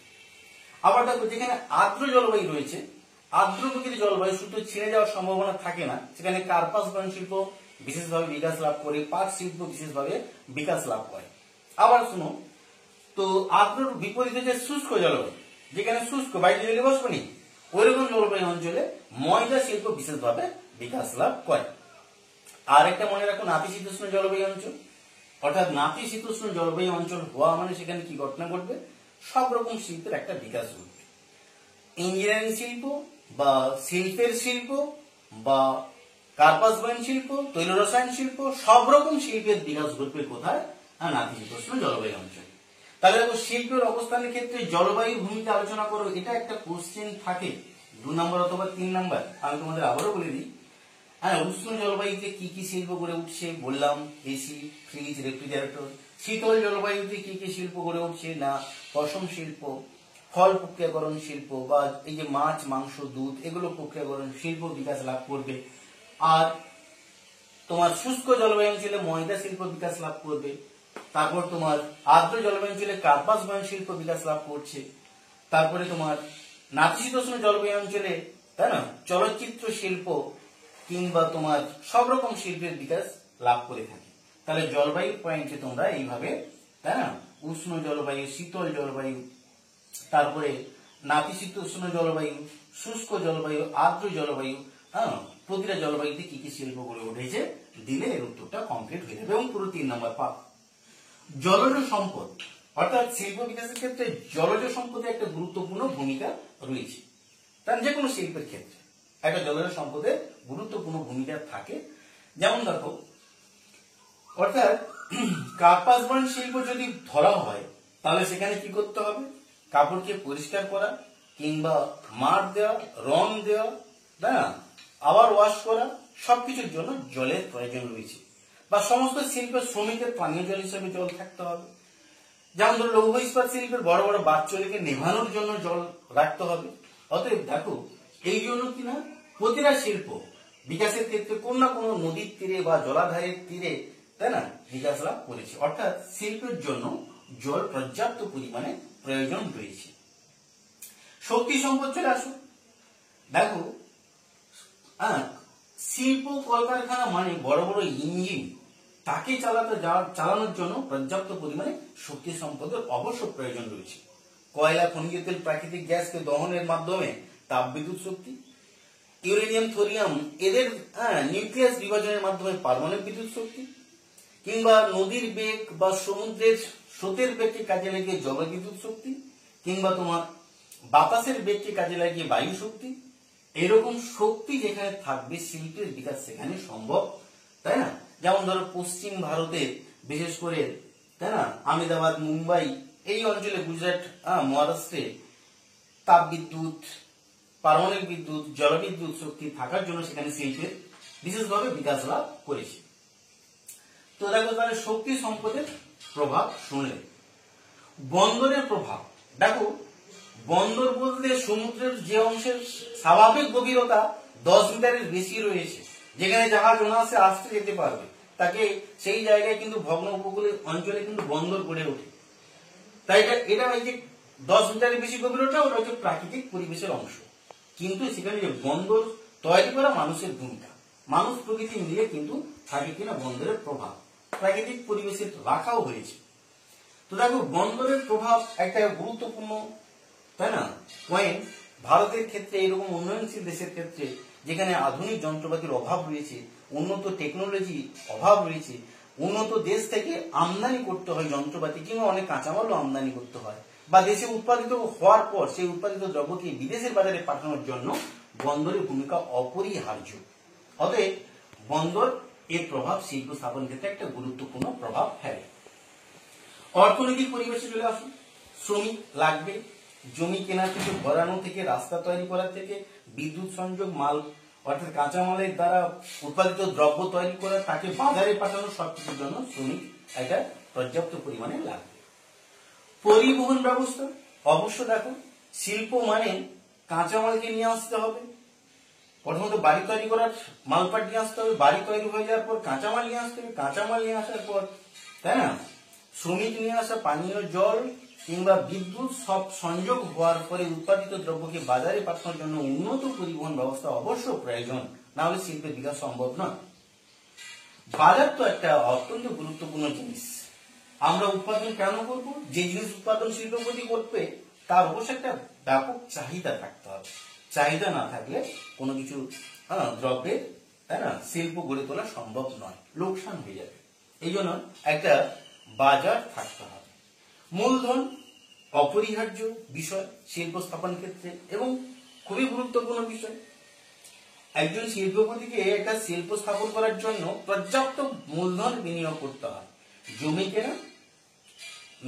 আবার দেখো, যেখানে আর্দ্র জলবায়ু রয়েছে, আর্দ্র প্রকৃতির জলবায়ু শুধু ছিঁড়ে যাওয়ার সম্ভাবনা থাকে না, সেখানে কার্পাস বয়ন শিল্প বিশেষভাবে বিকাশ লাভ করে, পাট শিল্প বিশেষভাবে বিকাশ লাভ করে। আবার শুনো তো, আর্দ্র বিপরীতে যে শুষ্ক জলবায়ু, যেখানে শুষ্ক বাইরে জলে বসবনি, ওইরকম জলবায়ু অঞ্চলে ময়দা শিল্প বিশেষভাবে বিকাশ লাভ করে। আর একটা মনে রাখো, নাতিশীতোষ্ণ জলবায়ু অঞ্চল, অর্থাৎ নাতিশীতোষ্ণ জলবায়ু অঞ্চল হওয়া মানে সেখানে কি ঘটনা ঘটবে, সব রকম শিল্পের একটা বিকাশ ঘটবে। ইঞ্জিনিয়ারিং শিল্প বা শিল্পের শিল্প বা কার্পাস বয়ন শিল্প, তৈল রসায়ন শিল্প, সব রকম শিল্পের বিকাশ ঘটবে কোথায়, নাতিশীতোষ্ণ জলবায়ু অঞ্চলে। তাহলে দেখো, শিল্পের অবস্থানের ক্ষেত্রে জলবায়ুর ভূমিকা আলোচনা করো, এটা একটা কোশ্চেন থাকে 2 নম্বর অথবা 3 নম্বর। আমি তোমাদের আবারও বলে দিই, উষ্ণ জলবায়ুতে কি কি শিল্প গড়ে উঠছে বললাম, এসি, ফ্রিজ, রেফ্রিজারেটর। শীতল জলবায়ুতে কি কি শিল্প গড়ে উঠছে না পশম শিল্প, ফল প্রক্রিয়াকরণ শিল্প, বা এই যে মাছ, মাংস, দুধ, এগুলো প্রক্রিয়াকরণ শিল্প বিকাশ লাভ করবে। আর তোমার শুষ্ক জলবায়ু অঞ্চলে ময়দা শিল্প বিকাশ লাভ করবে। তারপর তোমার আর্দ্র জলবায়ু অঞ্চলে কার্পাস বয়ন শিল্প বিকাশ লাভ করছে। তারপরে তোমার নাতিশীতোষ্ণ জলবায়ু অঞ্চলে, তাই না, চলচ্চিত্র শিল্প কিংবা তোমার সব রকম শিল্পের বিকাশ লাভ করে থাকে। তাহলে জলবায়ু পয়েন্টে তোমরা এইভাবে, তাই না, উষ্ণ জলবায়ু, শীতল জলবায়ু, তারপরে নাতিশীতোষ্ণ জলবায়ু, শুষ্ক জলবায়ু, আর্দ্র জলবায়ু, হ্যাঁ, প্রতিটা জলবায়ুতে কি কি শিল্প গড়ে উঠেছে দিলে এর উত্তরটা কমপ্লিট হয়ে যাবে এবং পুরো 3 নম্বর পাব। জলজ সম্পদ, অর্থাৎ শিল্প বিকাশের ক্ষেত্রে জলজ সম্পদের একটা গুরুত্বপূর্ণ ভূমিকা রয়েছে। কারণ যে কোনো শিল্পের ক্ষেত্রে একটা জলজ সম্পদের গুরুত্বপূর্ণ ভূমিকা থাকে। যেমন দেখো, অর্থাৎ কার্পাস বয়ন শিল্প যদি ধরা হয় তাহলে সেখানে কি করতে হবে? কাপড়কে পরিষ্কার করা কিংবা মার দেওয়া, রং দেওয়া, তাই না, আবার ওয়াশ করা, সবকিছুর জন্য জলের প্রয়োজন রয়েছে। বা সমস্ত শিল্পের শ্রমিকের পানীয় জল হিসেবে জল থাকতে হবে। যেমন ধরো লৌহ ইস্পাত শিল্পের বড় বড় বাচ্চুরিকে নেভানোর জন্য জল রাখতে হবে। অতএব দেখো, এই জন্য কিনা প্রতিটা শিল্প বিকাশের ক্ষেত্রে কোন না কোনো নদীর তীরে বা জলাধারের তীরে, তাই না, বিকাশ লাভ করেছে। অর্থাৎ শিল্পের জন্য জল পর্যাপ্ত পরিমাণে প্রয়োজন রয়েছে। শক্তি সম্পদ চলে আসুন। দেখো, শিল্প কলকারখানা মানে বড় বড় ইঞ্জিন, তাকে চালানোর জন্য পর্যাপ্ত পরিমাণে শক্তি সম্পদের অবশ্য প্রয়োজন রয়েছে। কয়লা, খনিজ তেল, প্রাকৃতিক গ্যাসকে দহনের মাধ্যমে তাপবিদ্যুৎ শক্তি, ইউরেনিয়াম, থোরিয়াম এদের নিউক্লিয়াস বিভাজনের মাধ্যমে পারমাণবিক বিদ্যুৎ শক্তি, কিংবা নদীর বেগ বা সমুদ্রের স্রোতের বেগকে কাজে লাগিয়ে জলবিদ্যুৎ শক্তি, কিংবা তোমার বাতাসের বেগকে কাজে লাগিয়ে বায়ু শক্তি। এরকম শক্তি যেখানে থাকবে শিল্পের বিকাশ সেখানে সম্ভব, তাই না? যেমন ধরো পশ্চিম ভারতে, বিশেষ করে, তাই না, আহমেদাবাদ, মুম্বাই এই অঞ্চলে, গুজরাট, মহারাষ্ট্রে তাপবিদ্যুৎ, পারমাণবিক বিদ্যুৎ, জলবিদ্যুৎ শক্তি থাকার জন্য সেখানে শিল্পের বিশেষভাবে বিকাশ লাভ করেছে। তো দেখো, তাহলে শক্তি সম্পদের প্রভাব শুনলে। বন্দরের প্রভাব দেখো, বন্দর বলতে সমুদ্রের যে অংশের স্বাভাবিক গভীরতা 10 মিটারের বেশি রয়েছে, যেখানে জাহাজ অনায়াসে আসতে যেতে পারবে, তাকে সেই জায়গায় কিন্তু ভগ্ন উপকূলের অঞ্চলে কিন্তু বন্দর গড়ে ওঠে। তাই এটা এই যে 10 মিটারের বেশি গভীরতা, ওটা হচ্ছে প্রাকৃতিক পরিবেশের অংশ। কিন্তু সেখানে যে বন্দর তৈরি করা মানুষের ভূমিকা, মানুষ প্রকৃতি মিলিয়ে কিন্তু থাকে কিনা বন্দরের প্রভাব, প্রাকৃতিক পরিবেশে রাখাও হয়েছে। তো দেখো, বন্দরের প্রভাব একটা গুরুত্বপূর্ণ, তাই না, পয়েন্ট। ভারতের ক্ষেত্রে, এরকম উন্নয়নশীল দেশের ক্ষেত্রে যেখানে আধুনিক যন্ত্রপাতির অভাব রয়েছে, উন্নত টেকনোলজি অভাব রয়েছে, উন্নত দেশ থেকে আমদানি করতে হয় যন্ত্রপাতি, কিংবা অনেক কাঁচামালও আমদানি করতে হয়, বা দেশে উৎপাদিত হওয়ার পর সেই উৎপাদিত দ্রব্যকে বিদেশের বাজারে পাঠানোর জন্য বন্দরের ভূমিকা অপরিহার্য। অতএব বন্দর এর প্রভাব শিল্প স্থাপন ক্ষেত্রে একটা গুরুত্বপূর্ণ প্রভাব ফেলে। অর্থনৈতিক পরিবেশে চলে আসুন। শ্রমিক লাগবে, জমি কেনা থেকে, ভরানো থেকে, রাস্তা তৈরি করা থেকে, বিদ্যুৎ সংযোগ, মাল অর্থাৎ কাঁচামালের দ্বারা উৎপাদিত দ্রব্য তৈরি করা, তাকে বাজারে পাঠানো, সবকিছুর জন্য শ্রমিক একটা পর্যাপ্ত পরিমাণে লাগবে। পরিবহন ব্যবস্থা, অবশ্য দেখো, শিল্প মানে কাঁচামালকে নিয়ে আসতে হবে। প্রথমত বাড়ি তৈরি করার মালপাট নিয়ে আসতে হবে, বাড়ি তৈরি হয়ে যাওয়ার পর কাঁচামাল নিয়ে আসতে হবে, কাঁচামাল নিয়ে আসার পর, তাই না, শ্রমিক নিয়ে আসা, পানীয় জল কিংবা বিদ্যুৎ সব সংযোগ হওয়ার পরে উৎপাদিত দ্রব্যকে বাজারে পাঠানোর জন্য উন্নত পরিবহন ব্যবস্থা অবশ্য প্রয়োজন, না হলে শিল্পের বিকাশ সম্ভব নয়। বাজার তো একটা অত্যন্ত গুরুত্বপূর্ণ জিনিস। আমরা উৎপাদন কেন করব? যে জিনিস উৎপাদন শিল্পপতি করবে তার অবশ্য একটা ব্যাপক চাহিদা থাকতে হবে। চাহিদা না থাকলে কোনো কিছু দ্রব্যের, তাই না, শিল্প গড়ে তোলা সম্ভব নয়, লোকসান হয়ে যাবে। এই জন্য একটা বাজার থাকতে হবে। মূলধন অপরিহার্য বিষয় শিল্প স্থাপন ক্ষেত্রে এবং খুবই গুরুত্বপূর্ণ বিষয়। একজন শিল্পপতিকে একটা শিল্প স্থাপন করার জন্য পর্যাপ্ত মূলধন বিনিয়োগ করতে হয়। জমি কেনা,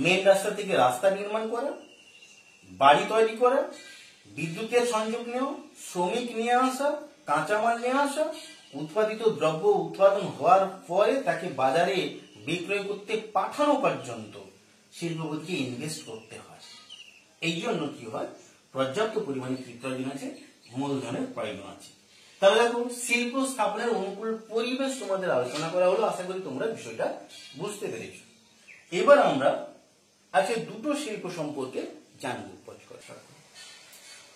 মেন রাস্তা থেকে রাস্তা নির্মাণ করা, বাড়ি তৈরি করা, বিদ্যুতের সংযোগ নেওয়া, শ্রমিক নিয়ে আসা, কাঁচামাল নিয়ে আসা, উৎপাদিত দ্রব্য উৎপাদন হওয়ার পরে তাকে বাজারে বিক্রয় করতে পাঠানো পর্যন্ত শিল্পপতিকে ইনভেস্ট করতে হয়। এই জন্য কি হয়, পর্যাপ্ত পরিমাণে কি প্রয়োজন আছে, মূলধনের প্রয়োজন আছে। তাহলে দেখো, শিল্প স্থাপনের অনুকূল পরিবেশ তোমাদের আলোচনা করা হলো। আশা করি তোমরা বিষয়টা বুঝতে পেরেছ। এবার আমরা আজকে দুটো শিল্প সম্পর্কে জানবো।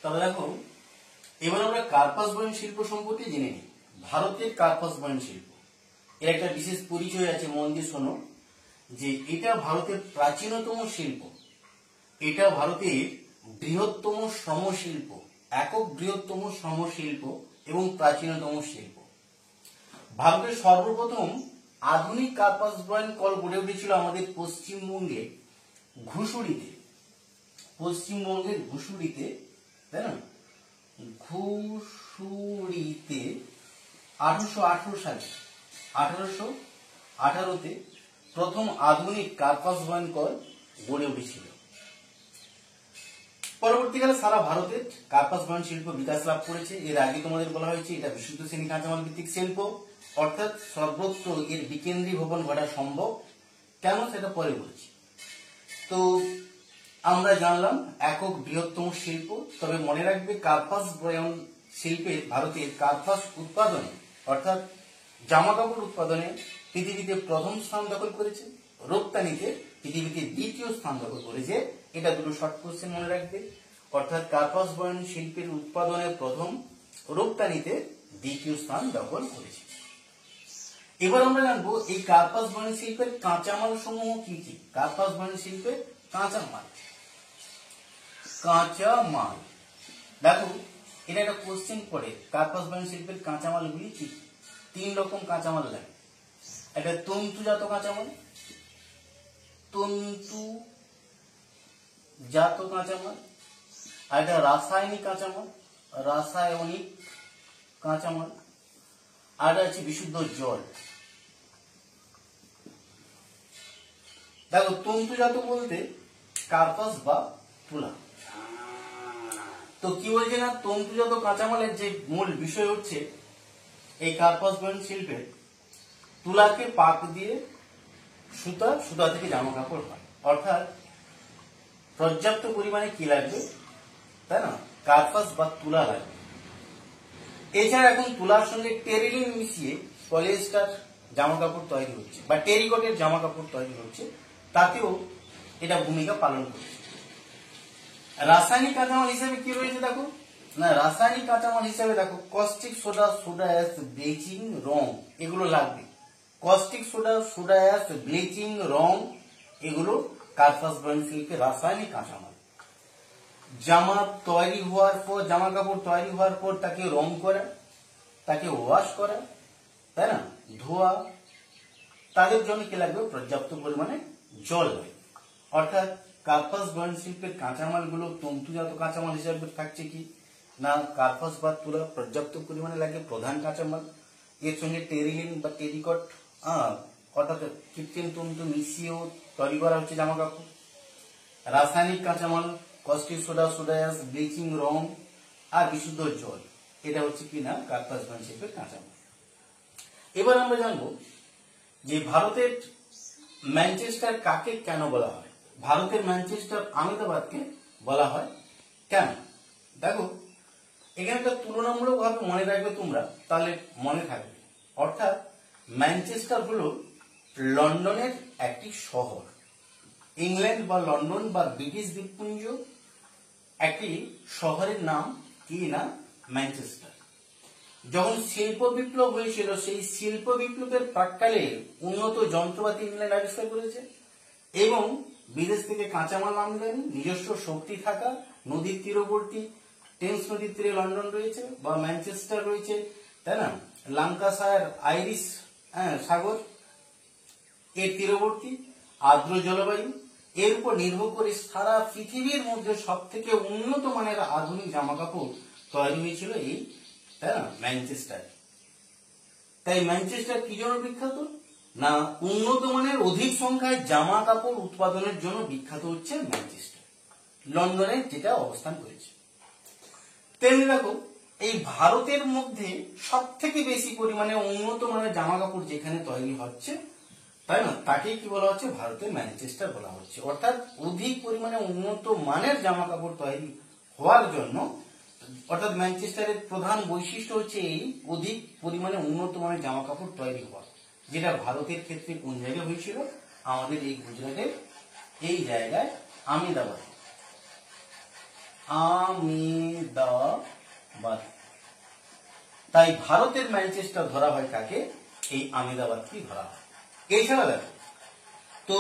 তাহলে দেখো, এবার আমরা কার্পাস বয়ন শিল্প সম্পর্কে জেনে নিই। ভারতের কার্পাস বয়ন শিল্প এর একটা বিশেষ পরিচয় আছে, মন দিয়ে শোনো। যে এটা ভারতের প্রাচীনতম শিল্প, এটা ভারতের বৃহত্তম শ্রম শিল্প, একক বৃহত্তম শ্রম শিল্প এবং প্রাচীনতম শিল্প। ভারতের সর্বপ্রথম আধুনিক কার্পাস বয়ন কল গড়ে উঠেছিল আমাদের পশ্চিমবঙ্গে ঘুষুড়িতে, পশ্চিমবঙ্গের ঘুষুড়িতে, তাই না, ঘুষুড়িতে 1818 সালে, 1818তে প্রথম আধুনিক কার্পাস বয়ন কল গড়ে উঠেছিল। পরবর্তীকালে সারা ভারতের কার্পাস বয়ন শিল্প বিকাশ লাভ করেছে। এর আগে তোমাদের বলা হয়েছে এটা বিশুদ্ধ শ্রেণী কাঁচামাল ভিত্তিক শিল্প, অর্থাৎ সর্বত্র এর বিকেন্দ্রীভবন ঘটা সম্ভব। কেন সেটা পরে বলছি। তো আমরা জানলাম একক বৃহত্তম শিল্প। তবে মনে রাখবে কার্পাস বয়ন শিল্পে ভারতের কার্পাস উৎপাদনে অর্থাৎ জামা কাপড় উৎপাদনে পৃথিবীতে প্রথম স্থান দখল করেছে, রপ্তানিতে পৃথিবীতে দ্বিতীয় স্থান দখল করেছে। এটা দুটো শর্ট কোশ্চেন মনে রাখবে। অর্থাৎ কার্পাস বয়ন শিল্পের উৎপাদনে প্রথম, রপ্তানিতে দ্বিতীয় স্থান দখল করেছে। এবার আমরা জানবো এই কার্পাস বয়ন শিল্পের কাঁচামাল সমূহ কি কি। কার্পাস বয়ন শিল্পের কাঁচামাল, কাঁচামাল দেখো এটা একটা কোশ্চেন পড়ে। কার্পাস বয়ন শিল্পের কাঁচামালগুলি কি? 3 রকম কাঁচামাল লাগে। একটা তন্তুজাত কাঁচামাল, তন্তুজাত কাঁচামাল, আর একটা রাসায়নিক কাঁচামাল, রাসায়নিক কাঁচামাল, আর আছে বিশুদ্ধ জল। দেখো তন্তুজাত বলতে কার্পাস বা তুলা। তো কি বলছে না, তন্তুজাত কাঁচামালের যে মূল বিষয় হচ্ছে এই কার্পাস বয়ন শিল্পে তুলাকে পাক দিয়ে সুতা, সুতা থেকে জামা কাপড় হয়। অর্থাৎ পর্যাপ্ত পরিমাণে কি লাগবে, তাই না, কার্পাস বা তুলা লাগবে। এছাড়া এখন তুলার সঙ্গে টেরিলিন মিশিয়ে পলিয়েস্টার জামা কাপড় তৈরি হচ্ছে বা টেরিকটের জামা কাপড় তৈরি হচ্ছে, তাতেও এটা ভূমিকা পালন করছে। রাসায়নিক কাঁচামাল হিসেবে কি রয়েছে দেখো না, রাসায়নিক কাঁচামাল হিসেবে দেখো caustic soda, soda ash, bleaching, রং, এগুলো লাগবে। Caustic soda, soda ash, bleaching, রং, এগুলো কার্পাস বয়ন শিল্পে রাসায়নিক কাঁচামাল। জামা তৈরি হওয়ার পর, জামা কাপড় তৈরি হওয়ার পর তাকে রং করা, তাকে ওয়াশ করা, তাই না, ধোয়া, তাদের জন্য কি লাগবে, পর্যাপ্ত পরিমাণে জল লাগবে। অর্থাৎ কার্পাস বয়ন শিল্পের কাঁচামালগুলো তন্তুজাত কাঁচামাল হিসেবে থাকছে কি না, কার্পাস বা তুলা পর্যাপ্ত পরিমাণে লাগে, প্রধান কাঁচামাল। এর সঙ্গে টেরিলিন বা টেরিকট অর্থাৎ কৃত্রিম তন্তু মিশিয়েও তৈরি করা হচ্ছে জামা কাপড়। রাসায়নিক কাঁচামাল caustic soda, soda ash, bleaching, রং আর বিশুদ্ধ জল, এটা হচ্ছে কি না কার্পাস বয়ন শিল্পের কাঁচামাল। এবার আমরা জানবো যে ভারতের ম্যানচেস্টার কাকে কেন বলা হয়, ভারতের ম্যানচেস্টার আহমেদাবাদকে বলা হয় কেন। দেখো এখানে একটা তুলনামূলকভাবে মনে রাখবে তোমরা, তাহলে মনে থাকবে। অর্থাৎ ম্যানচেস্টার হলো লন্ডনের একটি শহর। ইংল্যান্ড বা লন্ডন বা ব্রিটিশ দ্বীপপুঞ্জ একটি শহরের নাম কি না, ম্যানচেস্টার। যখন শিল্প বিপ্লব হয়েছিল, সেই শিল্প বিপ্লবের প্রাক্কালে উন্নত যন্ত্রপাতি ইংল্যান্ড আবিষ্কার করেছে এবং বিদেশ থেকে কাঁচামাল আমদানি, নিজস্ব শক্তি থাকা, নদীর তীরবর্তী টেমস নদীর তীরে লন্ডন রয়েছে বা ম্যানচেস্টার রয়েছে, তাই না, ল্যাঙ্কাশায়ার আইরিশ সাগর এর তীরবর্তী, আর্দ্র জলবায়ু, এর উপর নির্ভর করে সারা পৃথিবীর মধ্যে সব থেকে উন্নত মানের আধুনিক জামা কাপড় তৈরি হয়েছিল এই, তাই না, ম্যানচেস্টার। তাই ম্যানচেস্টার কি জন্য বিখ্যাত না, উন্নত মানের অধিক সংখ্যায় জামা কাপড় উৎপাদনের জন্য বিখ্যাত হচ্ছে ম্যানচেস্টার, লন্ডনে যেটা অবস্থান করেছে। তেমনি দেখো এই ভারতের মধ্যে সব থেকে বেশি পরিমাণে উন্নত মানের জামা কাপড় যেখানে তৈরি হচ্ছে, তাই না, তাকেই কি বলা হচ্ছে, ভারতের ম্যানচেস্টার বলা হচ্ছে। অর্থাৎ অধিক পরিমাণে উন্নত মানের জামা কাপড় তৈরি হওয়ার জন্য, অর্থাৎ ম্যানচেস্টারের প্রধান বৈশিষ্ট্য হচ্ছে এই অধিক পরিমাণে উন্নত মানের জামা কাপড় তৈরি হওয়া, যেটা ভারতের ক্ষেত্রে কোন জায়গায় হয়েছিল, আমাদের এই গুজরাটের এই জায়গায় আহমেদাবাদ, আহমেদাবাদ। তাই ভারতের ম্যানচেস্টার ধরা হয় কাকে, এই আহমেদাবাদকে ধরা হয়। এছাড়া দেখো তো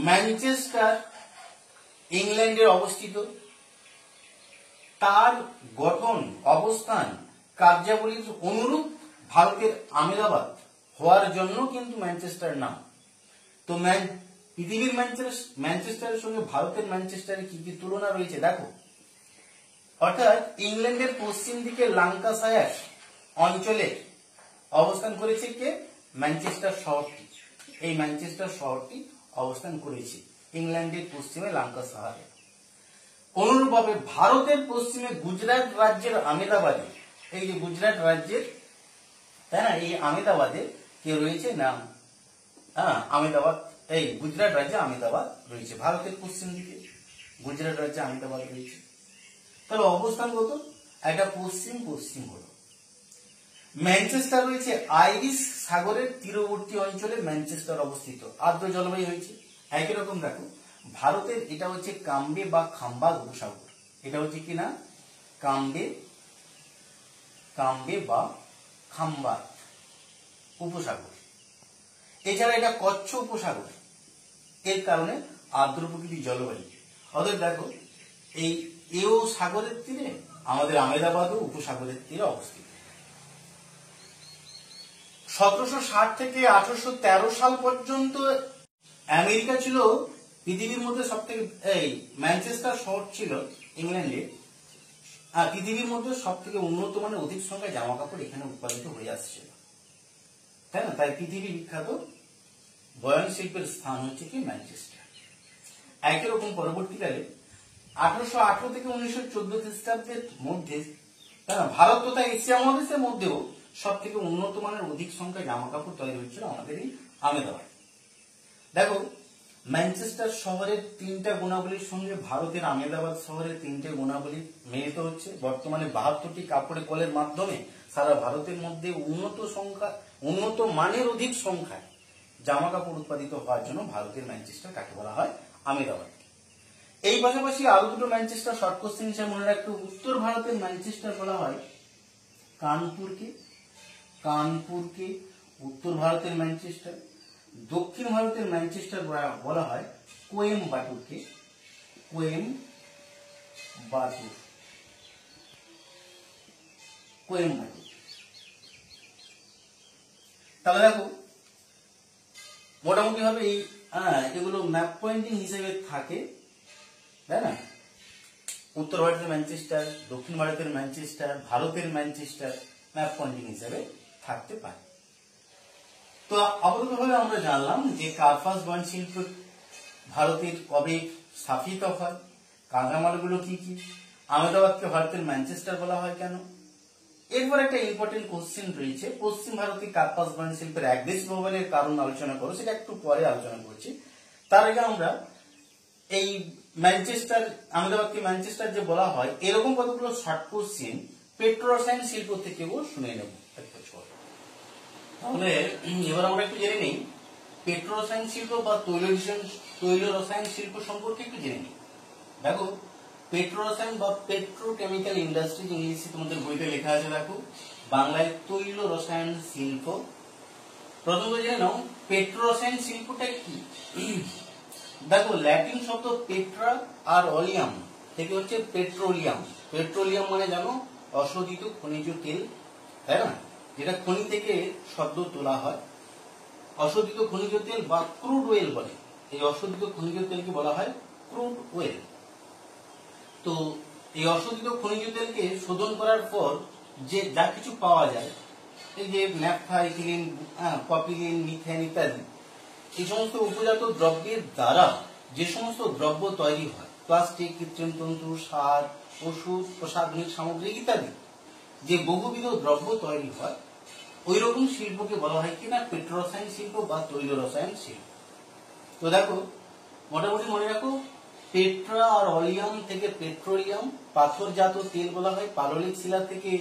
ম্যানচেস্টার ইংল্যান্ডের অবস্থিত, তার গঠন, অবস্থান, কার্যাবলীর অনুরূপ ভারতের আহমেদাবাদ হওয়ার জন্য কিন্তু ম্যানচেস্টার নাম। তো পৃথিবীর ম্যানচেস্টারের সঙ্গে ভারতের ম্যানচেস্টারের কি কি তুলনা রয়েছে দেখো। অর্থাৎ ইংল্যান্ডের পশ্চিম দিকে ল্যাঙ্কাশায়ার অঞ্চলে অবস্থান করেছে কে? ম্যানচেস্টার শহরটি। এই ম্যানচেস্টার শহরটি অবস্থান করেছে ইংল্যান্ডের পশ্চিমে ল্যাঙ্কাশায়ারে। অনুরূপভাবে ভারতের পশ্চিমে গুজরাট রাজ্যের আহমেদাবাদে, এই যে গুজরাট রাজ্যের, তাই না, এই আহমেদাবাদে কে রয়েছে না, আহমেদাবাদ, এই গুজরাট রাজ্যে আহমেদাবাদ রয়েছে। ভারতের পশ্চিম দিকে গুজরাট রাজ্যে আহমেদাবাদ রয়েছে। তাহলে অবস্থান কত? একটা পশ্চিম পশ্চিম হলো। ম্যানচেস্টার রয়েছে আইরিশ সাগরের তীরবর্তী অঞ্চলে ম্যানচেস্টার অবস্থিত, আর্দ্র জলবায়ু হয়েছে। একই রকম দেখো, ভারতের এটা হচ্ছে কাম্বে বা খাম্বাগ উপসাগর, এটা হচ্ছে কি না, কাম্বে বা খাম্বাগ উপসাগর। এছাড়া এটা কচ্ছ উপসাগর, এর কারণে আর্দ্র প্রকৃতির জলবায়ু। অতএব দেখো, এই এও সাগরের তীরে, আমাদের আহমেদাবাদও উপসাগরের তীরে অবস্থিত। 1760 থেকে 1813 সাল পর্যন্ত আমেরিকা ছিল পৃথিবীর মধ্যে সবথেকে, এই ম্যানচেস্টার শহর ছিল ইংল্যান্ডে পৃথিবীর মধ্যে সব থেকে উন্নত মানের অধিক সংখ্যায় জামা কাপড় এখানে উৎপাদিত হয়ে আসছিল, তাই না? তাই পৃথিবী বিখ্যাত বয়ন শিল্পের স্থান হচ্ছে কি ম্যানচেস্টার। একই রকম পরবর্তীকালে 1818 থেকে 1914 খ্রিস্টাব্দের মধ্যে, তাই না, ভারত তথা এশিয়া মহাদেশের মধ্যেও সব থেকে উন্নত মানের অধিক সংখ্যায় জামা কাপড় তৈরি হচ্ছিল আমাদের এই আহমেদাবাদ। দেখো, ম্যানচেস্টার শহরের 3টা গুণাবলীর সঙ্গে ভারতের আহমেদাবাদ শহরের 3টে গুণাবলী মিলিত হচ্ছে। বর্তমানে 72টি কাপড়ের কলের মাধ্যমে সারা ভারতের মধ্যে উন্নত মানের অধিক সংখ্যায় জামা কাপড় উৎপাদিত হওয়ার জন্য ভারতের ম্যানচেস্টার কাকে বলা হয়? আহমেদাবাদ। এই পাশাপাশি আরো দুটো ম্যানচেস্টার শর্ট কোশ্চেন হিসেবে মনে রাখতে, উত্তর ভারতের ম্যানচেস্টার বলা হয় কানপুরকে উত্তর ভারতের ম্যানচেস্টার। দক্ষিণ ভারতের ম্যানচেস্টার বলা হয় কোয়েম্বাটুরকে, কোয়েম্বাটুর। তাহলে দেখো, মোটামুটি ভাবে এই এগুলো ম্যাপ পয়েন্টিং হিসেবে থাকে, তাই না? উত্তর ভারতের ম্যানচেস্টার, দক্ষিণ ভারতের ম্যানচেস্টার, ভারতের ম্যানচেস্টার ম্যাপ পয়েন্টিং হিসেবে থাকতে পারে। তো আপাততভাবে আমরা জানলাম যে কার্পাস বয়ন শিল্প ভারতের কবে স্থাপিত হয়, কাঁচামালগুলো কি কি, আহমেদাবাদকে ভারতের ম্যানচেস্টার বলা হয় কেন। এরপর একটা ইম্পর্টেন্ট কোশ্চেন রয়েছে, পশ্চিম ভারতে কার্পাস বয়ন শিল্পের একদেশ প্রভাবের কারণ আলোচনা করো, সেটা একটু পরে আলোচনা করছি। তার আগে আমরা এই ম্যানচেস্টার, আহমেদাবাদকে ম্যানচেস্টার যে বলা হয়, এরকম কতগুলো শর্ট কোশ্চেন পেট্রোরসায়ন শিল্প থেকেও শুনে নেব একটা ছোট। তাহলে এবার আমরা একটু জেনে নিই পেট্রোরসায়ন শিল্প বা তৈল রসায়ন শিল্প সম্পর্কে একটু জেনে নিই। দেখো, পেট্রোরসায়ন বা পেট্রোকেমিক্যাল ইন্ডাস্ট্রি, ইংলিশে তোমাদের বইতে লেখা আছে, দেখো বাংলায় তৈল রসায়ন শিল্প। প্রথমত জেনে নাও পেট্রোরসায়ন শিল্পটা কি। দেখো, ল্যাটিন শব্দ পেট্রা আর অলিয়াম থেকে হচ্ছে পেট্রোলিয়াম। পেট্রোলিয়াম মানে জানো অশোধিত খনিজ তেল, তাই না, যেটা খনি থেকে সদ্য তোলা হয়। অশোধিত খনিজ তেল বা ক্রুড অয়েল বলে, এই অশোধিত খনিজ তেলকে বলা হয় ক্রুড অয়েল। তো এই অশোধিত খনিজ তেলকে শোধন করার পর যে যা কিছু পাওয়া যায়, এই যে ন্যাপথা, ইথিলিন, প্রপিলিন, মিথেন ইত্যাদি, এই সমস্ত উপজাত দ্রব্যের দ্বারা যে সমস্ত দ্রব্য তৈরি হয়, প্লাস্টিক, কৃত্রিম তন্তু, সার, ওষুধ, প্রসাধনিক সামগ্রী ইত্যাদি, যে বহুবিধ দ্রব্য তৈরি হয়, ওই রকম শিল্পকে বলা হয় কিনা পেট্রোরসায়ন শিল্প বা তৈল রসায়ন শিল্প। তো দেখো, মোটামুটি মনে রাখো, পেট্রা আর অলিয়াম থেকে পেট্রোলিয়াম, পাথরজাত তেল বলা হয়, পাললিক শিলা থেকে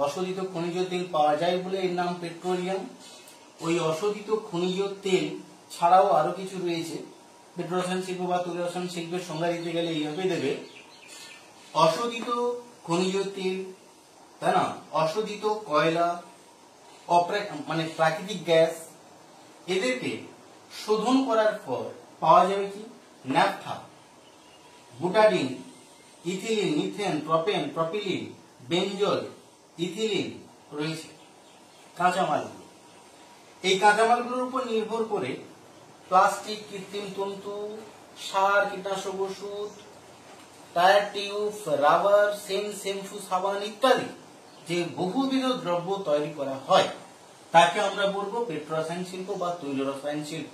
অশোধিত খনিজ তেল পাওয়া যায় বলে এর নাম পেট্রোলিয়াম। ওই অশোধিত খনিজ তেল ছাড়াও আরো কিছু রয়েছে। পেট্রোরসায়ন শিল্প বা তৈল রসায়ন শিল্পের সংজ্ঞা দিতে গেলে এইভাবে দেবে, অশোধিত খনিজ তেল, তাই না, অশোধিত কয়লা, মানে প্রাকৃতিক গ্যাস, এদেরকে শোধন করার পর পাওয়া যাবে কি naphtha, butadiene, ethylene, methane, propane, propylene, benzol, ethylene রয়েছে কাঁচামালগুলো। এই কাঁচামালগুলোর উপর নির্ভর করে প্লাস্টিক, কৃত্রিম তন্তু, সার, কীটনাশক ওষুধ, tyre tube, rubber, scent, shampoo, সাবান ইত্যাদি যে বহুবিধ দ্রব্য তৈরি করা হয় তাকে আমরা বলবো পেট্রোরসায়ন শিল্প বা তৈল রসায়ন শিল্প।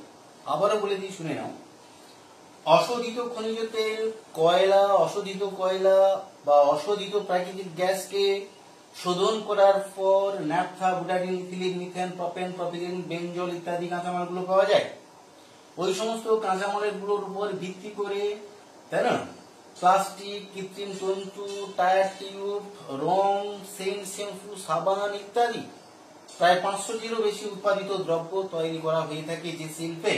আবারও বলে দিই, শুনে নাও। অশোধিত খনিজ তেল, কয়লা, অশোধিত কয়লা বা অশোধিত প্রাকৃতিক গ্যাসকে শোধন করার পর naphtha, butadiene, ethylene, methane, propane, propylene, benzol ইত্যাদি কাঁচামালগুলো পাওয়া যায়। ওই সমস্ত কাঁচামালের গুলোর উপর ভিত্তি করে, তাই না, প্লাস্টিক, কৃত্রিম তন্তু, টায়ার টিউব, রং, সেন্ট, শ্যাম্পু, সাবান ইত্যাদি প্রায় 500টিরও বেশি উৎপাদিত দ্রব্য তৈরি করা হয়ে থাকে যে শিল্পে,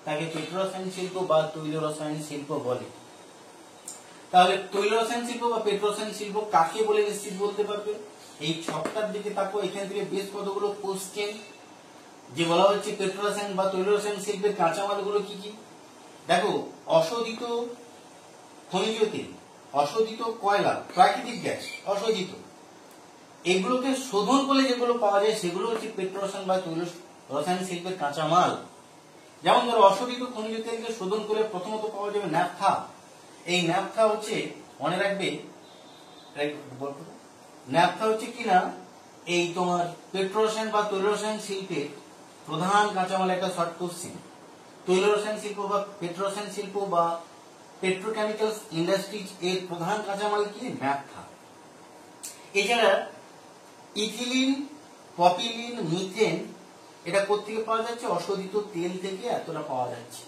তাকে পেট্রোরসায়ন শিল্প বা তৈল রসায়ন শিল্প বলে। তাহলে তৈল রসায়ন শিল্প বা পেট্রোরসায়ন শিল্প কাকে বলে নিশ্চিত বলতে পারবে? এই ছকটার দিকে তাকো, এখান থেকে বেশ কতগুলো কোশ্চেন যে বলা হচ্ছে পেট্রোরসায়ন বা তৈল রসায়ন শিল্পের কাঁচামালগুলো কি কি। দেখো, অশোধিত খনিজ তেল, অশোধিত কয়লা, প্রাকৃতিক গ্যাস, অশোধিত, এগুলোকে শোধন করলে যেগুলো পাওয়া যায় সেগুলো হচ্ছে পেট্রোরসায়ন বা তৈল রসায়ন শিল্পের কাঁচামাল। যেমন ধরো, অশোধিত খনিজ তেলকে শোধন করে প্রথমত পাওয়া যাবে ন্যাপথা। এই ন্যাপথা হচ্ছে, মনে রাখবে, ন্যাপথা হচ্ছে কিনা এই তোমার পেট্রোরসায়ন বা তৈল রসায়ন শিল্পের প্রধান কাঁচামাল। একটা শর্ট কোশ্চেন, তৈল রসায়ন শিল্প বা পেট্রোরসায়ন শিল্প বা পেট্রোকেমিক্যালস ইন্ডাস্ট্রিজ এর প্রধান কাঁচামাল কি? ন্যাপথা। এছাড়া ইথিলিন, প্রপিলিন, মিথেন এটা কোত্থেকে পাওয়া যাচ্ছে? অশোধিত তেল থেকে এতটা পাওয়া যাচ্ছে।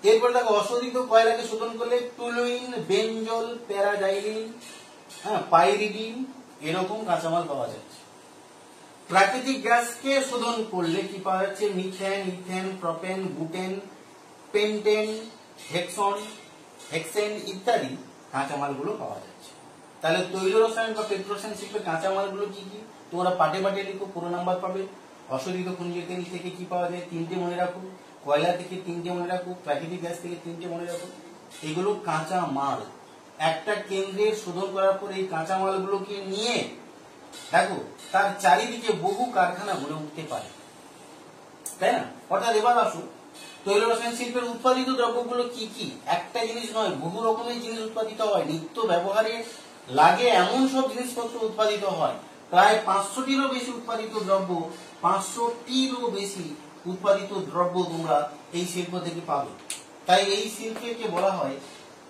এরপর দেখো, অশোধিত কয়লাকে শোধন করলে টুলুইন, বেনজল, প্যারাডাইলিন, পাইরিডিন এরকম কাঁচামাল পাওয়া যাচ্ছে। প্রাকৃতিক গ্যাসকে শোধন করলে কি পাওয়া যাচ্ছে? Methane, ethane, propane, butane, pentane, hexane ইত্যাদি কাঁচামালগুলো পাওয়া যাচ্ছে। তাহলে তৈল রসায়ন বা পেট্রোরসায়ন শিল্পের কাঁচামালগুলো কি কি তোমরা পাটে পাটে লিখো, পুরো নাম্বার পাবে। অশোধিত খনিজ তেল থেকে কি পাওয়া যায়? 3টে মনে রাখো। কয়লা থেকে 3টে মনে রাখো। প্রাকৃতিক গ্যাস থেকে 3টে মনে রাখো। এগুলো কাঁচামাল। একটা কেন্দ্রের শোধন করার পর এই কাঁচামালগুলোকে নিয়ে দেখো তার চারিদিকে বহু কারখানা গড়ে উঠতে পারে, তাই না? অর্থাৎ এবার আসো, তৈল রসায়ন শিল্পের উৎপাদিত দ্রব্যগুলো কি কি? একটা জিনিস নয়, বহু রকমের জিনিস উৎপাদিত হয়। নিত্য ব্যবহারে লাগে এমন সব জিনিসপত্র উৎপাদিত হয়। প্রায় 500টিরও বেশি উৎপাদিত দ্রব্য, 500টিরও বেশি উৎপাদিত দ্রব্য তোমরা এই শিল্প থেকে পাবে। তাই এই শিল্পকে বলা হয়,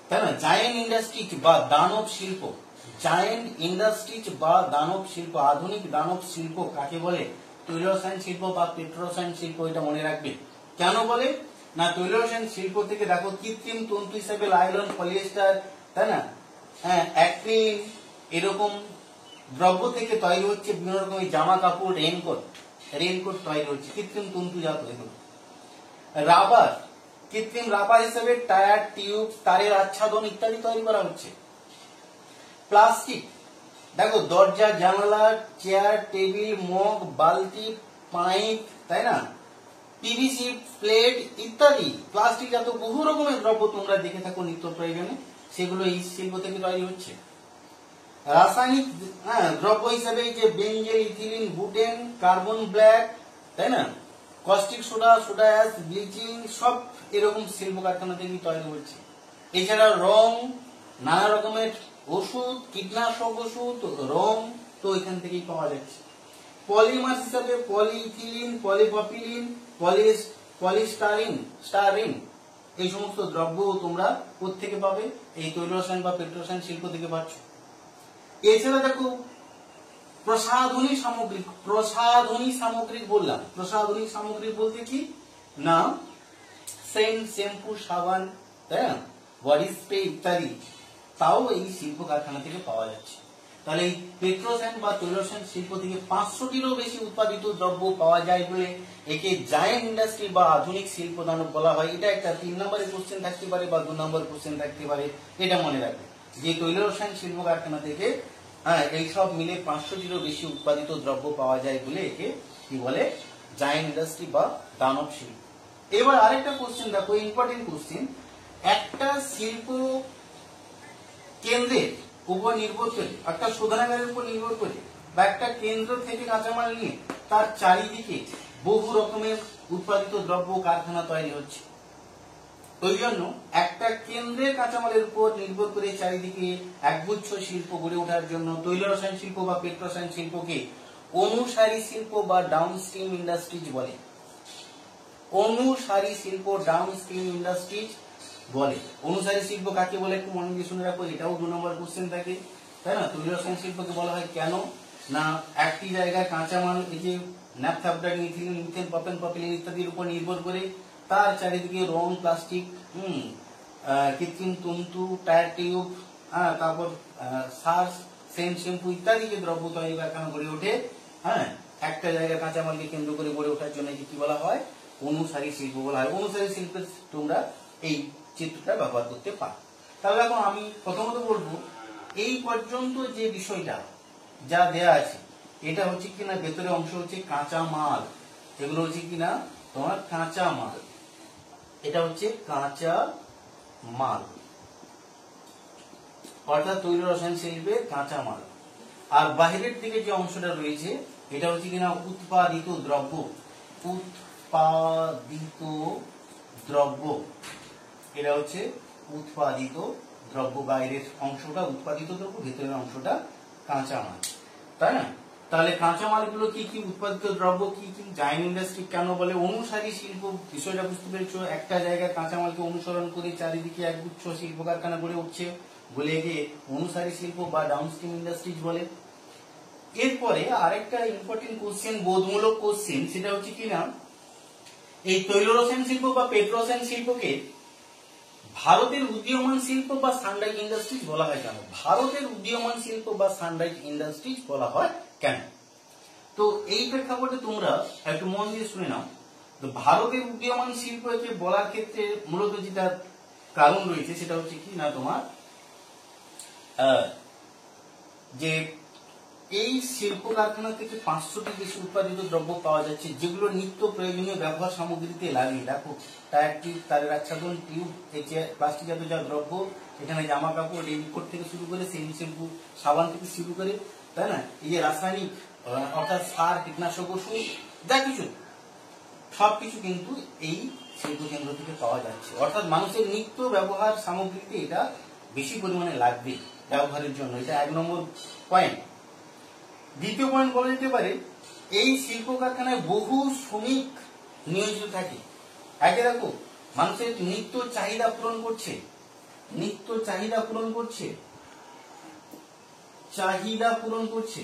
তাই না, জায়েন্ট ইন্ডাস্ট্রিজ বা দানব শিল্প। জায়েন্ট ইন্ডাস্ট্রিজ বা দানব শিল্প, আধুনিক দানব শিল্প কাকে বলে? তৈল রসায়ন শিল্প বা পেট্রোরসায়ন শিল্প। এটা মনে রাখবে। কেন বলে না, তৈল রসায়ন শিল্প থেকে দেখো কৃত্রিম তন্তু হিসেবে লাইলন, পলিয়েস্টার, তাই না, অ্যাক্রিন এরকম দ্রব্য থেকে তৈরি হচ্ছে বিভিন্ন রকমের জামা কাপড়, রেনকোট তৈরি হচ্ছে কৃত্রিম তন্তু জাত এগুলো। রাবার, কৃত্রিম রাবার হিসেবে টায়ার টিউব, তারের আচ্ছাদন ইত্যাদি তৈরি করা হচ্ছে। প্লাস্টিক, দেখো দরজা, জানালা, চেয়ার, টেবিল, মগ, বালতি, পাইপ, তাই না, পিভিসি প্লেট ইত্যাদি প্লাস্টিক জাত বহু রকমের দ্রব্য তোমরা দেখে থাকো নিত্য প্রয়োজনে, সেগুলো এই শিল্প থেকে তৈরি হচ্ছে। রাসায়নিক দ্রব্য হিসেবে যে বেনজেল, ইথিলিন, বুটেন, কার্বন ব্ল্যাক, তাই না, caustic soda, soda ash, bleaching সব এরকম শিল্প কারখানা থেকে তৈরি হচ্ছে। এছাড়া রং, নানা রকমের ওষুধ, কীটনাশক ওষুধ, রং তো এখান থেকেই পাওয়া যাচ্ছে। পলিমার হিসাবে পলিইথিলিন, পলিপ্রপিলিন, পলিস্টারিন এই সমস্ত দ্রব্য তোমরা কোত্থেকে পাবে? এই তৈল রসায়ন বা পেট্রোরসায়ন শিল্প থেকে পাচ্ছ। এছাড়া দেখো প্রসাধনী সামগ্রী বললাম। প্রসাধনী সামগ্রী বলতে কি না, সেন্ট, শ্যাম্পু, সাবান, তাই না, বডি স্প্রে ইত্যাদি তাও এই শিল্প কারখানা থেকে পাওয়া যাচ্ছে। তাহলে এই পেট্রোরসায়ন বা তৈল রসায়ন শিল্প থেকে 500টিরও বেশি উৎপাদিত দ্রব্য পাওয়া যায় বলে একে জায়েন্ট ইন্ডাস্ট্রি বা আধুনিক শিল্প দানব বলা হয়। এটা একটা 3 নম্বরের কোশ্চেন থাকতে পারে বা 2 নম্বর কোশ্চেন থাকতে পারে। এটা মনে রাখবে যে তৈল রসায়ন শিল্প কারখানা থেকে এইসব মিলে 500টিরও বেশি উৎপাদিত দ্রব্য পাওয়া যায় বলে একে কি বলে? জায়েন্ট ইন্ডাস্ট্রি বা দানব শিল্প। এবার আরেকটা কোশ্চেন দেখো, ইম্পর্টেন্ট কোশ্চেন। একটা শিল্প কেন্দ্রের উপর নির্ভর করে, একটা শোধনাগারের উপর নির্ভর করে বা একটা কেন্দ্র থেকে কাঁচামাল নিয়ে তার চারিদিকে বহু রকমের উৎপাদিত দ্রব্য কারখানা তৈরি হচ্ছে। ওই জন্য একটা কেন্দ্রের কাঁচামালের উপর নির্ভর করে চারিদিকে একগুচ্ছ শিল্প গড়ে ওঠার জন্য তৈল রসায়ন শিল্প বা পেট্রোরসায়ন শিল্পকে অনুসারী শিল্প বা ডাউনস্ট্রিম ইন্ডাস্ট্রিজ বলে। অনুসারী শিল্প ডাউনস্ট্রিম ইন্ডাস্ট্রিজ বলে। অনুসারী শিল্প কাকে বলে একটু মনে দিয়ে শুনে রাখো, এটাও 2 নম্বর কোশ্চেন থাকে, তাই না? তৈল রসায়ন শিল্পকে বলা হয় কেন না, একটি জায়গায় কাঁচামাল, এই যে ন্যাপথ্যাপটা, ইথিলিন, মিথেন, প্রপেন, প্রপিলিন ইত্যাদির উপর নির্ভর করে তার চারিদিকে রং, প্লাস্টিক, কৃত্রিম তন্তু, টায়ার টিউব, তারপর সার, সেন্ট, শ্যাম্পু ইত্যাদি যে দ্রব্য তৈরি কারখানা গড়ে ওঠে, হ্যাঁ, একটা জায়গায় কাঁচামালকে কেন্দ্র করে গড়ে ওঠার জন্য কি বলা হয়? অনুসারী শিল্প বলা হয়। অনুসারী শিল্পের তোমরা এই চিত্রটা ব্যবহার করতে পারো। তাহলে এখন আমি প্রথমত বলবো, এই পর্যন্ত যে বিষয়টা যা দেয়া আছে এটা হচ্ছে কিনা ভেতরে অংশ হচ্ছে কাঁচা মাল, এগুলো হচ্ছে কিনা তোমার কাঁচা মাল, এটা হচ্ছে কাঁচা মাল, অর্থাৎ তৈল রসায়ন শিল্পের কাঁচা মাল। আর বাহিরের দিকে যে অংশটা রয়েছে এটা হচ্ছে কিনা উৎপাদিত দ্রব্য, উৎপাদিত দ্রব্য, এটা হচ্ছে উৎপাদিত দ্রব্য। বাইরের অংশটা উৎপাদিত দ্রব্য, ভেতরের অংশটা কাঁচা মাল, তাই না? তাহলে কাঁচা মালগুলো কি কি, উৎপাদিত দ্রব্য কি কি, জায়ান্ট ইন্ডাস্ট্রি কেন বলে অনুসারী শিল্প, বিষয়টা বুঝতে পেরেছো? একটা জায়গায় কাঁচামালকে অনুসরণ করে চারিদিকে একগুচ্ছ শিল্প কারখানা গড়ে উঠছে বলে একে অনুসারী শিল্প বা ডাউনস্ট্রিম ইন্ডাস্ট্রিজ বলে। এরপরে আরেকটা ইম্পর্টেন্ট কোশ্চেন, বোধমূলক কোশ্চেন, সেটা হচ্ছে কিনা এই তৈল রসায়ন শিল্প বা পেট্রোরসায়ন শিল্পকে ভারতের উদীয়মান শিল্প বা সানরাইজ ইন্ডাস্ট্রিজ বলা হয় কেন? ভারতের উদীয়মান শিল্প বা সানরাইজ ইন্ডাস্ট্রিজ বলা হয় কেন? তো এই প্রেক্ষাপটে তোমরা একটু মন দিয়ে শুনে নাও। তো ভারতের উদীয়মান শিল্পকে বলার ক্ষেত্রে মূলত যেটা কারণ রয়েছে সেটা হচ্ছে কি না তোমার, যে এই শিল্প কারখানা থেকে 500টি বেশি উৎপাদিত দ্রব্য পাওয়া যাচ্ছে যেগুলো নিত্য প্রয়োজনীয় ব্যবহার সামগ্রীতে লাগে। দেখো, টায়ার টিউব, তারের আচ্ছাদন টিউব, প্লাস্টিক জাতীয় যা দ্রব্য, এখানে জামা কাপড়, রেইনকোট থেকে শুরু করে শ্যাম্পু, সাবান থেকে শুরু করে, তাই না, এই যে রাসায়নিক অর্থাৎ সার, কীটনাশক, ওষুধ, যা কিছু সবকিছু কিন্তু এই শিল্প কেন্দ্র থেকে পাওয়া যাচ্ছে। অর্থাৎ মানুষের নিত্য ব্যবহার সামগ্রীতে এটা বেশি পরিমাণে লাগবে ব্যবহারের জন্য, এটা 1 নম্বর পয়েন্ট। দ্বিতীয় পয়েন্ট বলা যেতে পারে, এই শিল্প কারখানায় বহু শ্রমিক নিয়োজিত থাকে। আগে দেখো, মানুষের নিত্য চাহিদা পূরণ করছে, নিত্য চাহিদা পূরণ করছে, চাহিদা পূরণ করছে।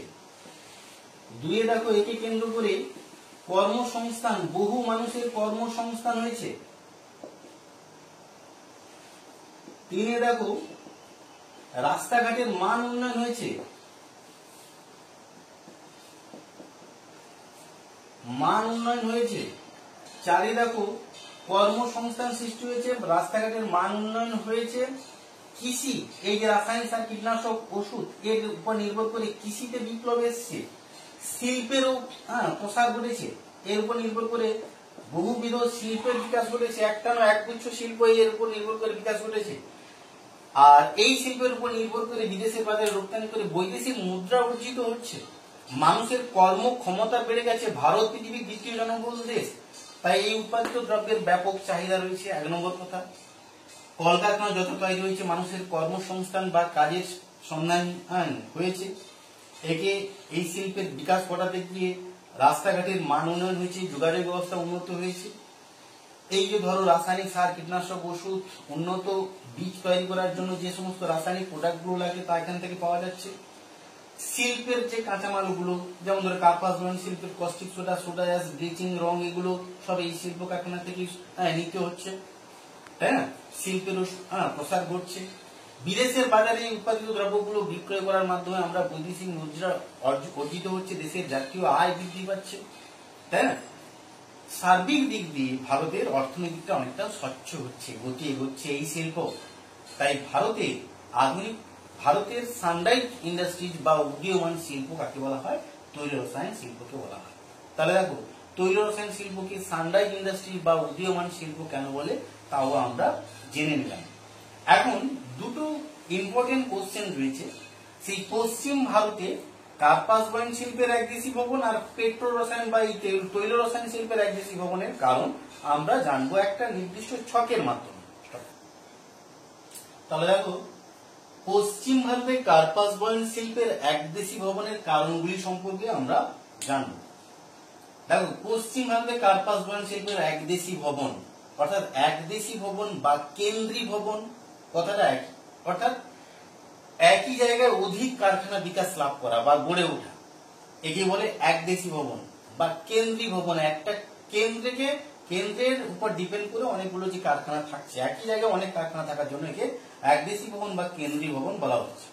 2 দেখো, একে কেন্দ্র করে কর্মসংস্থান, বহু মানুষের কর্মসংস্থান হয়েছে। 3 দেখো, রাস্তাঘাটের মান উন্নয়ন হয়েছে, মান উন্নয়ন হয়েছে। 4 দেখো, কর্মসংস্থান সৃষ্টি হয়েছে, রাস্তাঘাটের মান উন্নয়ন হয়েছে। কৃষি, এই যে রাসায়নিক সার, কীটনাশক, ওষুধ, এর উপর নির্ভর করে কৃষিতে বিপ্লব এসছে। শিল্পেরও প্রসার ঘটেছে, এর উপর নির্ভর করে বহুবিধ শিল্পের বিকাশ ঘটেছে। একটা নয়, একগুচ্ছ শিল্প এর উপর নির্ভর করে বিকাশ ঘটেছে। আর এই শিল্পের উপর নির্ভর করে বিদেশের বাজারে রপ্তানি করে বৈদেশিক মুদ্রা অর্জিত হচ্ছে। মানুষের কর্মক্ষমতা বেড়ে গেছে, ভারত পৃথিবীর 2য় জনবহুল দেশ, তাই এই উৎপাদিত দ্রব্যের ব্যাপক চাহিদা রয়েছে। 1 নম্বর কথা। কলকারখানা যত তৈরি হয়েছে, মানুষের কর্মসংস্থান বা কাজের সন্ধান হয়েছে। একে এই শিল্পের বিকাশ ঘটাতে গিয়ে রাস্তাঘাটের মান উন্নয়ন হয়েছে, যোগাযোগ ব্যবস্থা উন্নত হয়েছে। এই যে ধরো রাসায়নিক সার, কীটনাশক, ওষুধ, উন্নত বীজ তৈরি করার জন্য যে সমস্ত রাসায়নিক প্রোডাক্টগুলো লাগে তা এখান থেকে পাওয়া যাচ্ছে। শিল্পের যে কাঁচামালগুলো, যেমন ধরো কার্পাস বয়ন শিল্পের caustic soda, soda ash, bleaching, রং, এগুলো সব এই শিল্প কারখানা থেকে নিতে হচ্ছে, তাই না? শিল্পেরও প্রসার ঘটছে। বিদেশের বাজারে এই উৎপাদিত দ্রব্যগুলো বিক্রয় করার মাধ্যমে আমরা বৈদেশিক মুদ্রা অর্জিত হচ্ছে, দেশের জাতীয় আয় বৃদ্ধি পাচ্ছে, তাই না? সার্বিক দিক দিয়ে ভারতের অর্থনৈতিকটা অনেকটা স্বচ্ছ হচ্ছে, গতি এগোচ্ছে এই শিল্প। তাই ভারতের সানরাইজ ইন্ডাস্ট্রিজ বা উদীয়মান শিল্প কাকে বলা হয়? তৈল রসায়ন শিল্পকে বলা হয়। তাহলে দেখো, তৈল রসায়ন শিল্পকে সানরাইজ ইন্ডাস্ট্রি বা উদীয়মান শিল্প কেন বলে তাও আমরা জেনে নিলাম। এখন দুটো ইম্পর্টেন্ট কোশ্চেন রয়েছে। সেই পশ্চিম ভারতে কার্পাস বয়ন শিল্পের একদেশী ভবন আর পেট্রো রসায়ন বা তৈল রসায়ন শিল্পের একদেশী ভবনের কারণ আমরা জানবো একটা নির্দিষ্ট ছকের মাধ্যমে। তাহলে দেখো, পশ্চিম ভারতে কার্পাস বয়ন শিল্পের একদেশী ভবনের কারণগুলি সম্পর্কে আমরা জানবো। দেখো, পশ্চিম ভারতে কার্পাস বয়ন শিল্পের একদেশী ভবন অর্থাৎ একদেশী ভবন বা কেন্দ্রী ভবন কথাটা একই, অর্থাৎ একই জায়গায় অধিক কারখানা বিকাশ লাভ করা বা গড়ে ওঠা, একে বলে একদেশী ভবন বা কেন্দ্রী ভবন। একটা কেন্দ্রের উপর ডিপেন্ড করে অনেকগুলো যে কারখানা থাকছে, একই জায়গায় অনেক কারখানা থাকার জন্য একে একদেশী ভবন বা কেন্দ্রী ভবন বলা হচ্ছে।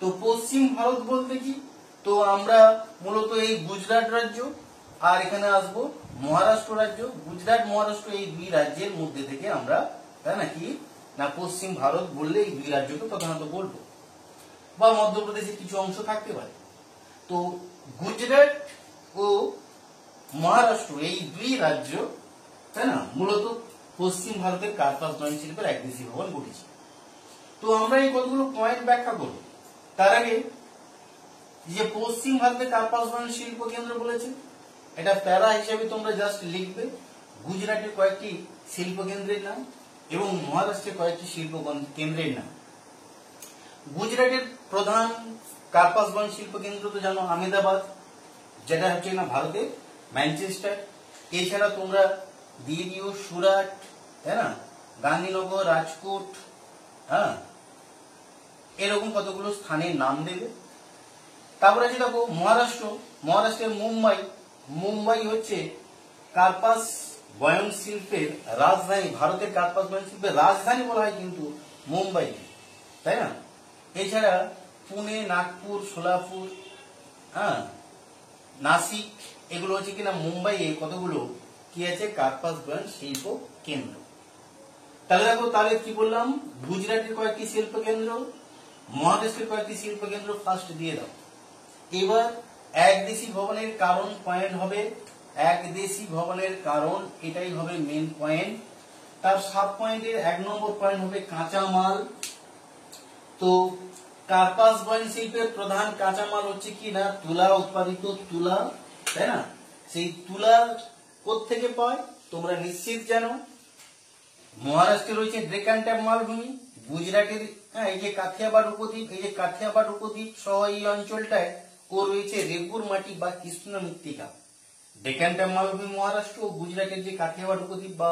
তো পশ্চিম ভারত বলতে কি, তো আমরা মূলত এই গুজরাট রাজ্য আর এখানে আসবো মহারাষ্ট্র রাজ্য। গুজরাট মহারাষ্ট্র এই দুই রাজ্যের মধ্যে থেকে আমরা, তাই না কি না, পশ্চিম ভারত বললে এই দুই রাজ্যকে প্রধানত বলবো, বা মধ্যপ্রদেশের কিছু অংশ থাকতে পারে। তো গুজরাট ও মহারাষ্ট্র এই দুই রাজ্য, তাই না, মূলত পশ্চিম ভারতের কার্পাস বয়ন শিল্পের একদেশী ভবন ঘটেছে। তো আমরা এই কতগুলো পয়েন্ট ব্যাখ্যা করব। তার আগে যে পশ্চিম ভারতে কার্পাস বয়ন শিল্প কেন্দ্র বলেছে, এটা প্যারা হিসেবে তোমরা জাস্ট লিখবে গুজরাটের কয়েকটি শিল্প কেন্দ্রের নাম এবং মহারাষ্ট্রের কয়েকটি শিল্প কেন্দ্রের নাম। গুজরাটের প্রধান কার্পাস বয়ন শিল্প কেন্দ্র তো জানো আহমেদাবাদ, যেটা হচ্ছে না ভারতের ম্যানচেস্টার। এছাড়া তোমরা দিয়ে দিও সুরাট, তাই না, গান্ধীনগর, রাজকোট, হ্যাঁ, এরকম কতগুলো স্থানের নাম দেবে। তারপরে যে দেখো মহারাষ্ট্রের মুম্বাই হচ্ছে কার্পাস বয়ন শিল্পের রাজধানী। ভারতের কার্পাস বয়ন শিল্পের রাজধানী বলা হয় কিন্তু মুম্বাই, তাই না। এছাড়া পুনে, নাগপুর, সোলাপুর, হ্যাঁ, নাসিক, এগুলো হচ্ছে কিনা মুম্বাইয়ে কতগুলো কি আছে কার্পাস বয়ন শিল্প কেন্দ্র। তাহলে কি বললাম, গুজরাটের কয়েকটি শিল্প কেন্দ্র, মহারাষ্ট্রের কয়েকটি শিল্প কেন্দ্র ফার্স্ট দিয়ে দাও। এবার একদেশী ভবনের কারণ পয়েন্ট হবে, একদেশী ভবনের কারণ এটাই হবে মেন পয়েন্ট। তার সাব পয়েন্টের 1 নম্বর পয়েন্ট হবে কাঁচামাল। তো কার্পাস বয়ন শিল্পের প্রধান কাঁচামাল হচ্ছে কি না তুলা, উৎপাদিত তুলা, তাই না। সেই তুলা কোত্থেকে পায় তোমরা নিশ্চিত জানো। মহারাষ্ট্রে রয়েছে ডেকান ট্যাপ মালভূমি, গুজরাটের এই যে কাথিয়াবাড় উপদ্বীপ সহ এই অঞ্চলটায় ও রয়েছে রেগুর মাটি বা কৃষ্ণ মৃত্তিকা। ডেকান ট্যাপ মালভূমি মহারাষ্ট্র ও গুজরাটের যে কাথিয়াবাড় উপদ্বীপ বা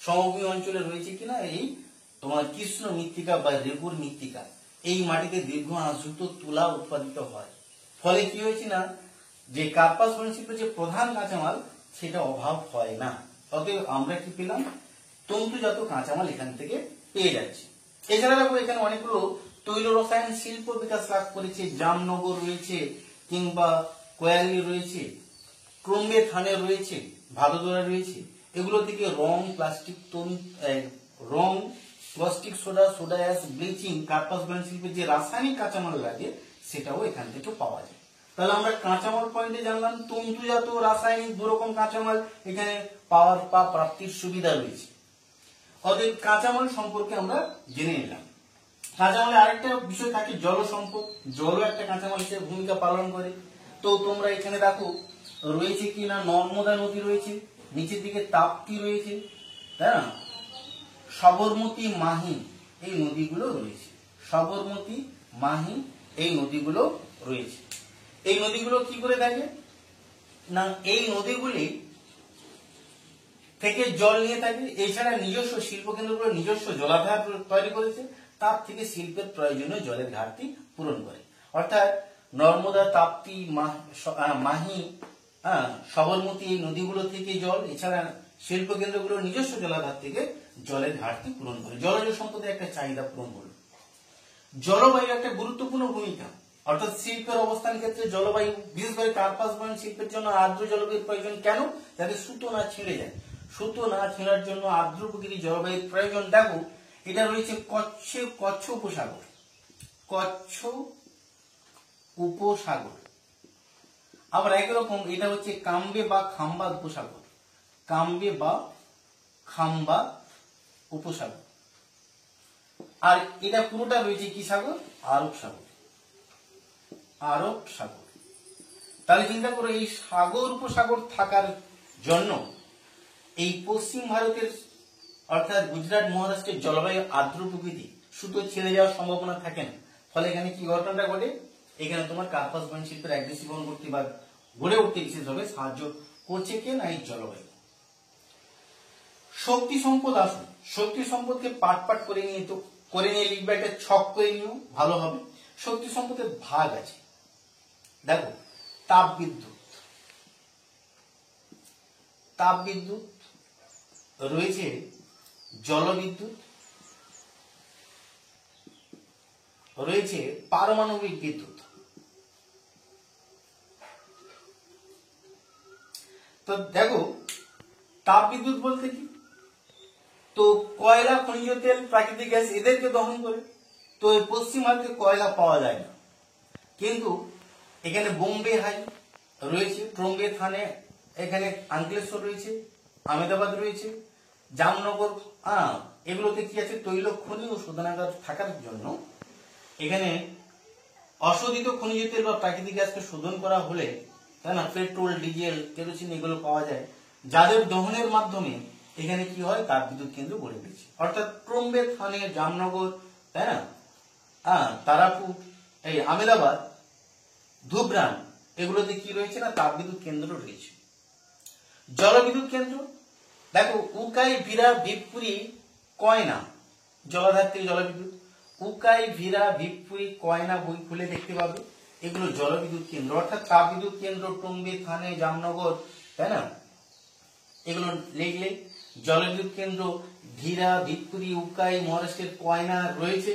সমভূমি অঞ্চলে রয়েছে কিনা এই তোমার কৃষ্ণ মৃত্তিকা বা রেগুর মৃত্তিকা। এই মাটিতে দীর্ঘ আঁশযুক্ত তুলা উৎপাদিত হয়। ফলে কি হয়েছে না, যে কার্পাস বয়ন শিল্পের যে প্রধান কাঁচামাল সেটা অভাব হয় না। অতএব আমরা কি পেলাম, তন্তুজাত কাঁচামাল এখান থেকে পেয়ে যাচ্ছি। এছাড়া দেখো এখানে অনেকগুলো তৈল রসায়ন শিল্প বিকাশ লাভ করেছে। জামনগর রয়েছে, কিংবা কোয়ালি রয়েছে, ক্রম্বে থানে রয়েছে, ভাদোদরা রয়েছে। এগুলো থেকে রং, plastic soda, soda ash, bleaching, কার্পাস বয়ন শিল্পের যে রাসায়নিক কাঁচামাল লাগে সেটাও এখান থেকে পাওয়া যায়। তাহলে আমরা কাঁচামাল পয়েন্টে জানলাম তন্তুজাত রাসায়নিক দুরকম কাঁচামাল এখানে পাওয়ার বা প্রাপ্তির সুবিধা রয়েছে। অতএব কাঁচামাল সম্পর্কে আমরা জেনে নিলাম। কাঁচামালে আরেকটা বিষয় থাকে জল সম্পদ। জলও একটা কাঁচামাল হিসেবে ভূমিকা পালন করে। তো তোমরা এখানে দেখো রয়েছে কি না নর্মদা নদী রয়েছে, নিচের দিকে তাপ্তি রয়েছে, তাই না, সবরমতী, মাহি, এই নদীগুলো রয়েছে। সবরমতী, মাহি, এই নদীগুলো রয়েছে। এই নদীগুলো কি করে থাকে না, এই নদীগুলি থেকে জল নিয়ে থাকে। এছাড়া নিজস্ব শিল্প কেন্দ্রগুলো নিজস্ব জলাধার তৈরি করেছে, তার থেকে শিল্পের প্রয়োজনীয় জলের ঘাটতি পূরণ করে। অর্থাৎ নর্মদা, তাপ্তি, মাহি, সবরমতী এই নদীগুলো থেকে জল, এছাড়া শিল্প কেন্দ্রগুলো নিজস্ব জলাধার থেকে জলের ঘাটতি পূরণ করে, জলজ সম্পদের একটা চাহিদা পূরণ করে। জলবায়ু একটা গুরুত্বপূর্ণ ভূমিকা, অর্থাৎ শিল্পের অবস্থান ক্ষেত্রে জলবায়ু, বিশেষ করে কার্পাস বয়ন শিল্পের জন্য আর্দ্র জলবায়ুর প্রয়োজন। কেন? যাতে সুতো না ছিঁড়ে যায়। সুতো না ছেঁড়ার জন্য আর্দ্র প্রকৃতির জলবায়ুর প্রয়োজন। দেখো এটা রয়েছে কচ্ছ উপসাগর, কচ্ছ উপসাগর। আবার একই রকম এটা হচ্ছে কাম্বে বা খাম্বা উপসাগর, কাম্বে বা খাম্বা উপসাগর। আর এটা পুরোটা রয়েছে কি সাগর? আরব সাগর, আরব সাগর। তাহলে চিন্তা করো এই সাগর উপসাগর থাকার জন্য এই পশ্চিম ভারতের অর্থাৎ গুজরাট মহারাষ্ট্রের জলবায়ু আর্দ্র প্রকৃতি, সুতো ছেড়ে যাওয়ার সম্ভাবনা থাকে না। ফলে এখানে কি ঘটনাটা ঘটে? এখানে তোমার কার্পাস বয়ন শিল্পের অ্যাগ্রেসিভন করতে বা গড়ে উঠতে বিশেষভাবে সাহায্য করছে কে না এই জলবায়ু। শক্তি সম্পদ আসুন, শক্তি সম্পদকে পাট পাট করে নিয়ে লিখবে, একটা ছক করে নিও, ভালো হবে। শক্তি সম্পদের ভাগ আছে, দেখো তাপ বিদ্যুৎ, তাপ বিদ্যুৎ রয়েছে, জলবিদ্যুৎ রয়েছে, পারমাণবিক বিদ্যুৎ। তো দেখো তাপ বিদ্যুৎ বলতে কি, তো কয়লা, খনিজ তেল, প্রাকৃতিক গ্যাস এদেরকে দহন করে। তো পশ্চিম ভারতে কয়লা পাওয়া যায় না, কিন্তু এখানে বোম্বে হাই রয়েছে, ট্রম্বে থানে, এখানে আঙ্কলেশ্বর রয়েছে, আহমেদাবাদ রয়েছে, জামনগর, এগুলোতে কি আছে? তৈল খনি ও শোধনাগার থাকার জন্য এখানে অশোধিত খনিজ তেল বা প্রাকৃতিক গ্যাসকে শোধন করা হলে, তাই না, পেট্রোল, ডিজেল, কেরোসিন এগুলো পাওয়া যায়, যাদের দহনের মাধ্যমে এখানে কি হয়? তাপ বিদ্যুৎ কেন্দ্র গড়ে উঠেছে। অর্থাৎ ট্রম্বে থানে, জামনগর, তাই না, তারাপুর, এই আহমেদাবাদ, ধুবরান, এগুলোতে কি রয়েছে না? তাপ বিদ্যুৎ কেন্দ্র রয়েছে। জলবিদ্যুৎ কেন্দ্র দেখো উকাই, ভিরা, ভিপপুরি, কয়না, জলাধার থেকে জলবিদ্যুৎ, উকাই, ভিরা, ভিপপুরি, কয়না বই খুলে দেখতে পাবে, এগুলো জলবিদ্যুৎ কেন্দ্র। অর্থাৎ তাপ বিদ্যুৎ কেন্দ্র টুম্বে, থানে, জামনগর, তাই না, এগুলো লিখলে। জলবিদ্যুৎ কেন্দ্র ভিরা, ভিপপুরি, উকাই, মহারাষ্ট্রের কয়না রয়েছে।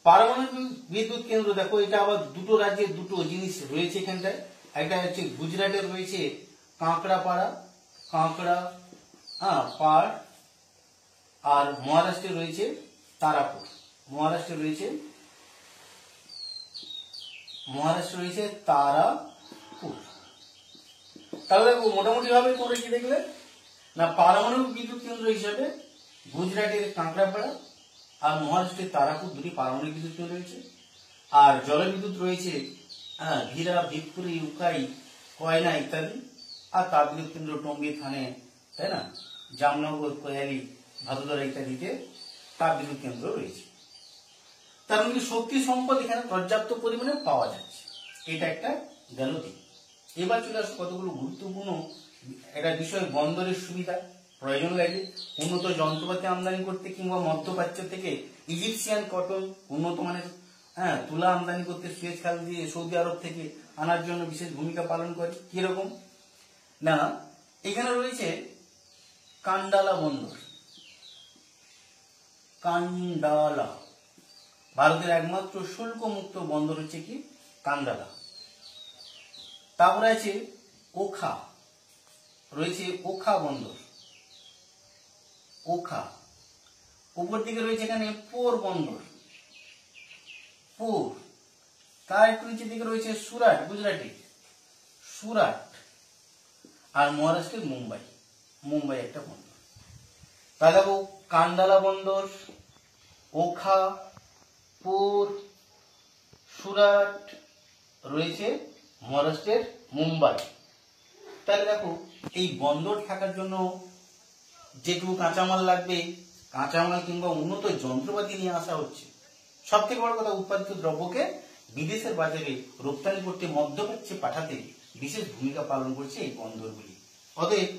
পারমাণবিক বিদ্যুৎ কেন্দ্র দেখো এটা আবার দুটো রাজ্যের দুটো জিনিস রয়েছে এখানটায়। একটা হচ্ছে গুজরাটে রয়েছে কাঁকড়াপাড়া, কাঁকড়া পাড়, আর মহারাষ্ট্রে রয়েছে তারাপুর, মহারাষ্ট্রে রয়েছে তারাপুর। তাহলে দেখো মোটামুটি ভাবে তোমরা কি দেখলে না, পারমাণবিক বিদ্যুৎ কেন্দ্র হিসাবে গুজরাটের কাঁকড়াপাড়া আর মহারাষ্ট্রের তারাপুর দুটি পারমাণবিক বিদ্যুৎ কেন্দ্র রয়েছে। আর জলবিদ্যুৎ রয়েছে ভিরা, ভিপপুরি, উকাই, কয়না ইত্যাদি। আর তাপ বিদ্যুৎ কেন্দ্র টম্বে থানে, তাই না, জামনগর, কোয়ালি, ভাদোদরা ইত্যাদিতে তাপ বিদ্যুৎ কেন্দ্র রয়েছে। তার মধ্যে শক্তি সম্পদ এখানে পর্যাপ্ত পরিমাণে পাওয়া যাচ্ছে, এটা একটা গেল দিক। এবার চলে আসে কতগুলো গুরুত্বপূর্ণ একটা বিষয়, বন্দরের সুবিধা প্রয়োজন লাগে উন্নত যন্ত্রপাতি আমদানি করতে, কিংবা মধ্যপ্রাচ্য থেকে ইজিপশিয়ান কটন, উন্নত মানের তুলা আমদানি করতে সুয়েজ খাল দিয়ে সৌদি আরব থেকে আনার জন্য বিশেষ ভূমিকা পালন করে। কিরকম না, এখানে রয়েছে কান্ডালা বন্দর, কান্ডালা, ভারতের একমাত্র শুল্ক মুক্ত বন্দর হচ্ছে কি কান্ডালা। তারপরে আছে ওখা, রয়েছে ওখা বন্দর, ওখা। উপর দিকে রয়েছে এখানে পোর বন্দর, পোর। তার একটু নিচের দিকে রয়েছে সুরাট, গুজরাটে সুরাট। আর মহারাষ্ট্রের মুম্বাই, মুম্বাই একটা বন্দর। তাহলে কান্ডালা বন্দর, ওখা, পোর, সুরাট, রয়েছে মহারাষ্ট্রের মুম্বাই। তাহলে দেখো এই বন্দর থাকার জন্য যেটুকু কাঁচামাল লাগবে, কাঁচামাল কিংবা উন্নত যন্ত্রপাতি নিয়ে আসা হচ্ছে। সব থেকে বড় কথা, উৎপাদিত দ্রব্যকে বিদেশের বাজারে রপ্তানি করতে, মধ্যপ্রাচ্যে পাঠাতে বিশেষ ভূমিকা পালন করছে এই বন্দরগুলি। অতএব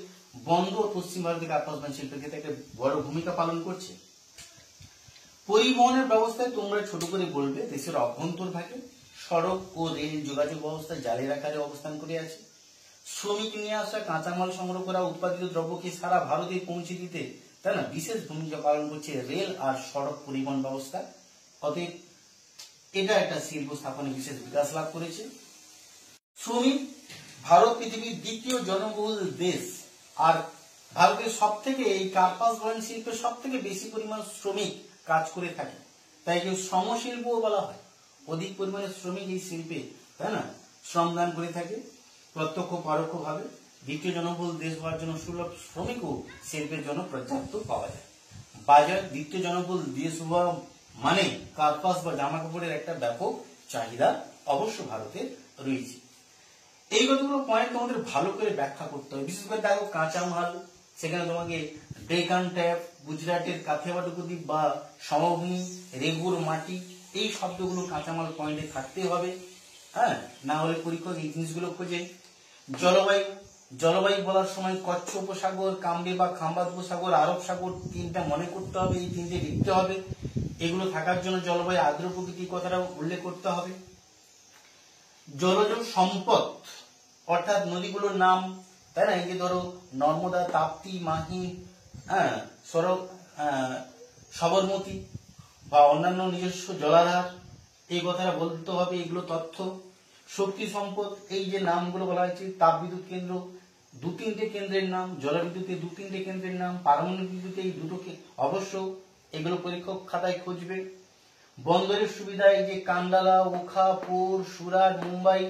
বন্দর পশ্চিম ভারতের কার্পাস বয়ন শিল্পের ক্ষেত্রে একটা বড় ভূমিকা পালন করছে। পরিবহনের ব্যবস্থায় তোমরা ছোট করে বলবে দেশের অভ্যন্তর ভাগে সড়ক ও রেল যোগাযোগ ব্যবস্থা জালের আকারে অবস্থান করে আছে। শ্রমিক নিয়ে আসা, কাঁচামাল সংগ্রহ করা, উৎপাদিত দ্রব্যকে সারা ভারতে পৌঁছে দিতে, তাই না, বিশেষ ভূমিকা পালন করছে রেল আর সড়ক পরিবহন ব্যবস্থা। অতএব এটা একটা শিল্প স্থাপনে বিশেষ বিকাশ লাভ করেছে। শ্রমিক, ভারত পৃথিবীর দ্বিতীয় জনবহুল দেশ, আর ভারতের সব থেকে এই কার্পাস বয়ন শিল্পে সব থেকে বেশি পরিমাণ শ্রমিক কাজ করে থাকে, তাই কেউ শ্রমশিল্পও বলা হয়। অধিক পরিমাণে শ্রমিক এই শিল্পে, তাই না, শ্রমদান করে থাকে। প্রত্যক্ষ পরোক্ষভাবে। দ্বিতীয় জনবহুল দেশ হওয়ার জন্য সুলভ শ্রমিক ও শিল্পের জন্য পর্যাপ্ত পাওয়া যায়। বাজার দ্বিতীয় জনবহুল দেশ হওয়া মানে কার্পাস বা জামা কাপড়ের একটা ব্যাপক চাহিদা অবশ্য ভারতে রয়েছে। এই কতগুলো পয়েন্ট তোমাদের ভালো করে ব্যাখ্যা করতে হবে। বিশেষ করে দেখো কাঁচামাল, সেখানে তোমাকে ডেকান ট্যাপ, গুজরাটের কাথিয়াবাড় দ্বীপ বা সমভূমি, রেগুর মাটি, এই শব্দগুলো কাঁচামাল পয়েন্টে থাকতে হবে। হ্যাঁ, না হলে পরীক্ষক এই জিনিসগুলো খোঁজে। জলবায়ু, জলবায়ু বলার সময় কচ্ছ উপসাগর, কাম্বে বা খাম্বাত উপসাগর, আরব সাগর, তিনটা মনে করতে হবে, এই তিনটে লিখতে হবে। এগুলো থাকার জন্য জলবায়ু আর্দ্র প্রকৃতির কথাটা উল্লেখ করতে হবে। জলজ সম্পদ অর্থাৎ নদীগুলোর নাম, তাই না? এই যে ধরো নর্মদা, তাপ্তি, মাহি, হ্যাঁ, সবরমতী বা অন্যান্য নিজস্ব জলাধার, এই কথাটা বলতে হবে, এগুলো তথ্য। শক্তি সম্পদ, এই যে নামগুলো বলা হয়েছে, তাপবিদ্যুৎ কেন্দ্র 2-3টে কেন্দ্রের নাম, জলবিদ্যুতে 2-3টে কেন্দ্রের নাম, পারমাণবিক বিদ্যুতে এই দুটোকে অবশ্য, এগুলো পরীক্ষক খাতায় খুঁজবে। বন্দরের সুবিধা, এই যে কান্ডালা, ওখা, পুর, সুরাট, মুম্বাই,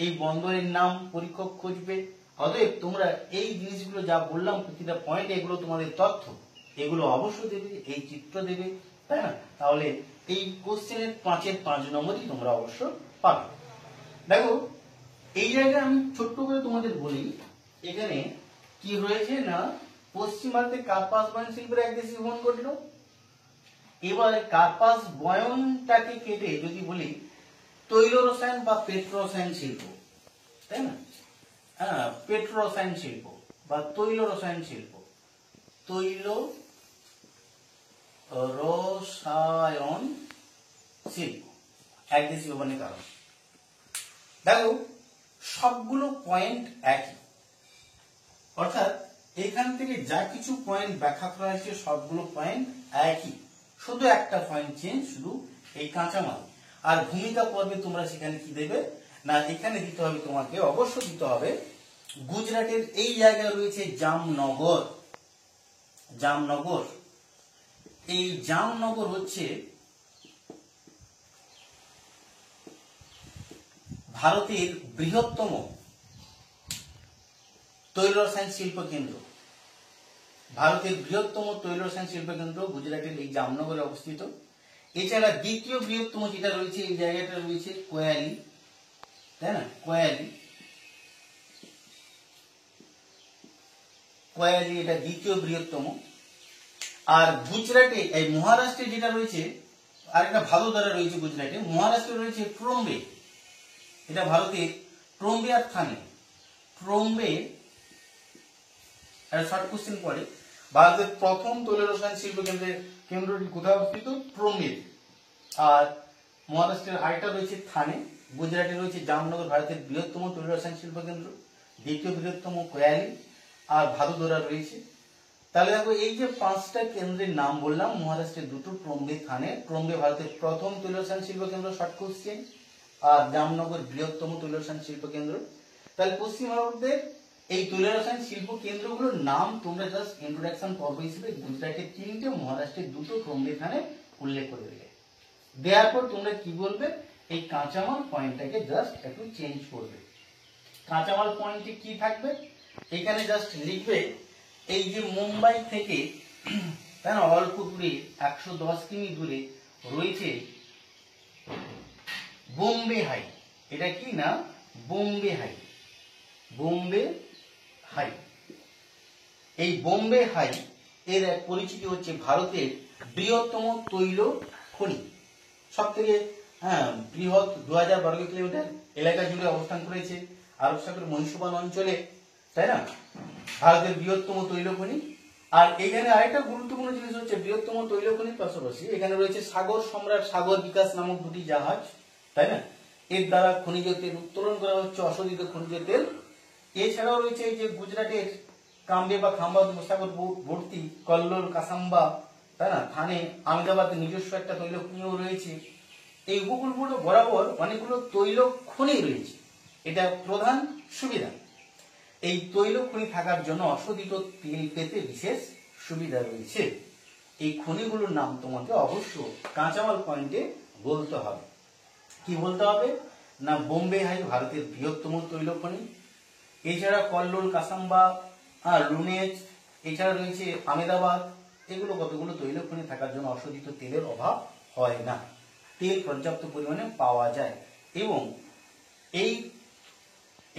এই বন্দরের নাম পরীক্ষক খুঁজবে। অতএব তোমরা এই জিনিসগুলো যা বললাম প্রতিটা পয়েন্ট, এগুলো তোমাদের তথ্য, এগুলো অবশ্য দেবে, এই চিত্র দেবে, তাই না? তাহলে এই কোশ্চেনের 5-এর 5 নম্বরই তোমরা অবশ্য পাবে। দেখো এই জায়গায় আমি ছোট্ট করে তোমাদের বলি, এখানে কি হয়েছে না, পশ্চিম ভারতে কার্পাস বয়ন শিল্পের একদেশীয় ভ্রমণ ঘটলো। এবার কার্পাস বয়নটাকে কেটে যদি বলি তৈল রসায়ন বা পেট্রো রসায়ন শিল্প, তাই না? হ্যাঁ, পেট্রো রসায়ন শিল্প বা তৈল রসায়ন শিল্প, তৈল রসায়ন শিল্প একদেশীয় ভ্রমণের কারণ। দেখো সবগুলো পয়েন্ট একই, অর্থাৎ এখান থেকে যা কিছু পয়েন্ট ব্যাখ্যা করা হয়েছে সবগুলো পয়েন্ট একই, শুধু একটা পয়েন্ট চেঞ্জ, শুধু এই কাঁচামাল। আর ভূমিকা পর্বে তোমরা সেখানে কি দেবে না, এখানে দিতে হবে, তোমাকে অবশ্য দিতে হবে গুজরাটের এই জায়গায় রয়েছে জামনগর। জামনগর, এই জামনগর হচ্ছে ভারতের বৃহত্তম তৈল রসায়ন শিল্প কেন্দ্র। ভারতের বৃহত্তম তৈল রসায়ন শিল্প কেন্দ্র গুজরাটের এই জামনগরে অবস্থিত। এছাড়া দ্বিতীয় বৃহত্তম যেটা রয়েছে এই জায়গাটা রয়েছে কোয়ালি, তাই না? কোয়ালি, কোয়ালি এটা দ্বিতীয় বৃহত্তম। আর গুজরাটে এই মহারাষ্ট্রে যেটা রয়েছে, আর একটা ভাদোদরা রয়েছে গুজরাটে, মহারাষ্ট্রে রয়েছে ট্রম্বে, এটা ভারতের ট্রম্বে আর থানে। ট্রম্বে একটা শর্ট কোশ্চেন পড়ে, ভারতের প্রথম তৈল রসায়ন শিল্প কেন্দ্রটি কোথায় অবস্থিত? ট্রম্বে। আর মহারাষ্ট্রের আরেকটা রয়েছে থানে, গুজরাটে রয়েছে জামনগর, ভারতের বৃহত্তম তৈল রসায়ন শিল্প কেন্দ্র, দ্বিতীয় বৃহত্তম কোয়ালি, আর ভাদোদরা রয়েছে। তাহলে দেখো এই যে 5টা কেন্দ্রের নাম বললাম, মহারাষ্ট্রের 2টো, ট্রম্বে, থানে। ট্রম্বে ভারতের প্রথম তৈল রসায়ন শিল্প কেন্দ্র, শর্ট কোশ্চেন, আর জামনগর বৃহত্তম তৈল রসায়ন শিল্প কেন্দ্র। তাহলে পশ্চিম ভারতের এই তৈল রসায়ন শিল্প কেন্দ্রগুলোর নাম তোমরা জাস্ট ইন্ট্রোডাকশন পর্ব হিসেবে গুজরাটের 3টে, মহারাষ্ট্রের 2টো, ট্রম্বে, থানে উল্লেখ করে দেবে। দেওয়ার পর তোমরা কি বলবে, এই কাঁচামাল পয়েন্টটাকে জাস্ট একটু চেঞ্জ করবে। কাঁচামাল পয়েন্টে কি থাকবে, এখানে জাস্ট লিখবে এই যে মুম্বাই থেকে, তাই না, অল্প দূরে 110 কিমি দূরে রয়েছে বোম্বে হাই। এটা কি না, বোম্বে হাই, বোম্বে হাই। এই বোম্বে হাই এর এক পরিচিতি হচ্ছে ভারতের বৃহত্তম তৈল খনি। সব থেকে বৃহৎ 2000 বর্গ কিলোমিটার এলাকা জুড়ে অবস্থান করেছে আরব সাগর মহীশূর অঞ্চলে, তাই না? ভারতের বৃহত্তম তৈল খনি। আর এখানে আরেকটা গুরুত্বপূর্ণ জিনিস হচ্ছে বৃহত্তম তৈল খনির পাশাপাশি এখানে রয়েছে সাগর সম্রাট, সাগর বিকাশ নামক 2টি জাহাজ, তাই না? এর দ্বারা খনিজ তেল উত্তোলন করা হচ্ছে, অশোধিত খনিজ তেল। এছাড়াও রয়েছে এই যে গুজরাটের কাম্বে বা খাম্বা উপসাগর বর্তী কল্লোল, কাসাম্বা, তাই না, থানে, আহমেদাবাদের নিজস্ব একটা তৈল খনিও রয়েছে। এই উপকূলগুলো বরাবর অনেকগুলো তৈল খনি রয়েছে, এটা প্রধান সুবিধা। এই তৈল খনি থাকার জন্য অশোধিত তেল পেতে বিশেষ সুবিধা রয়েছে। এই খনিগুলোর নাম তোমাকে অবশ্য কাঁচামাল পয়েন্টে বলতে হবে। কি বলতে হবে না, বোম্বে হাই ভারতের বৃহত্তম তৈল খনি, এছাড়া কল্লোল, কাসাম্বা, লুনেজ, এছাড়া রয়েছে আমেদাবাদ, এগুলো কতগুলো তৈল খনি থাকার জন্য অশোধিত তেলের অভাব হয় না, তেল পর্যাপ্ত পরিমাণে পাওয়া যায় এবং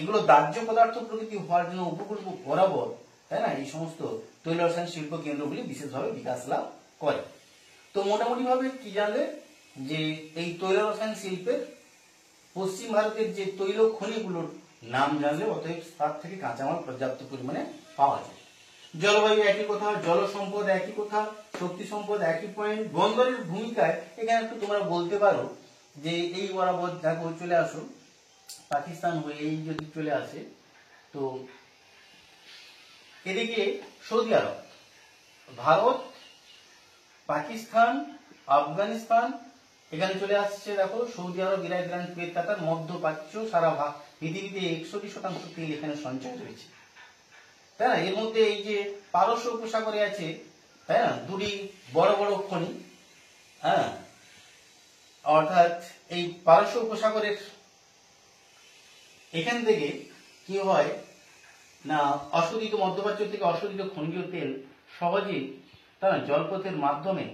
এগুলো দাহ্য পদার্থ প্রকৃতি হওয়ার জন্য উপকূল বরাবর, তাই না, এই সমস্ত তৈল রসায়ন শিল্প কেন্দ্রগুলি বিশেষভাবে বিকাশ লাভ করে। তো মোটামুটি ভাবে কি জানলে যে এই তৈল রসায়ন শিল্পের পশ্চিম ভারতের যে তৈল খনিগুলোর নাম জানলে অতএব তার থেকে কাঁচামাল পর্যাপ্ত পরিমাণে পাওয়া যায়। জলবায়ু একই কথা, জল সম্পদ একই কথা, শক্তি সম্পদ একই পয়েন্ট। বন্দরের ভূমিকায় এখানে একটু তোমরা বলতে পারো যে এই বরাবর দেখো চলে আসো, পাকিস্তান হয়ে এই যদি চলে আসে তো এদিকে সৌদি আরব, ভারত, পাকিস্তান, আফগানিস্তান, এখানে চলে আসছে দেখো সৌদি আরব, ইরাক, ইরান, কুয়েত, কাতার, মধ্যপ্রাচ্য, সারা পৃথিবীতে 61% তেল এখানে সঞ্চয় রয়েছে, তাই না। এর মধ্যে এই যে পারস্য উপসাগরে আছে, তাই না, দুটি বড় বড় খনি, হ্যাঁ, অর্থাৎ এই পারস্য উপসাগরের এখান থেকে কি হয় না, অশোধিত মধ্যপ্রাচ্য থেকে অশোধিত খনিজ তেল সহজেই, তাই না, জলপথের মাধ্যমে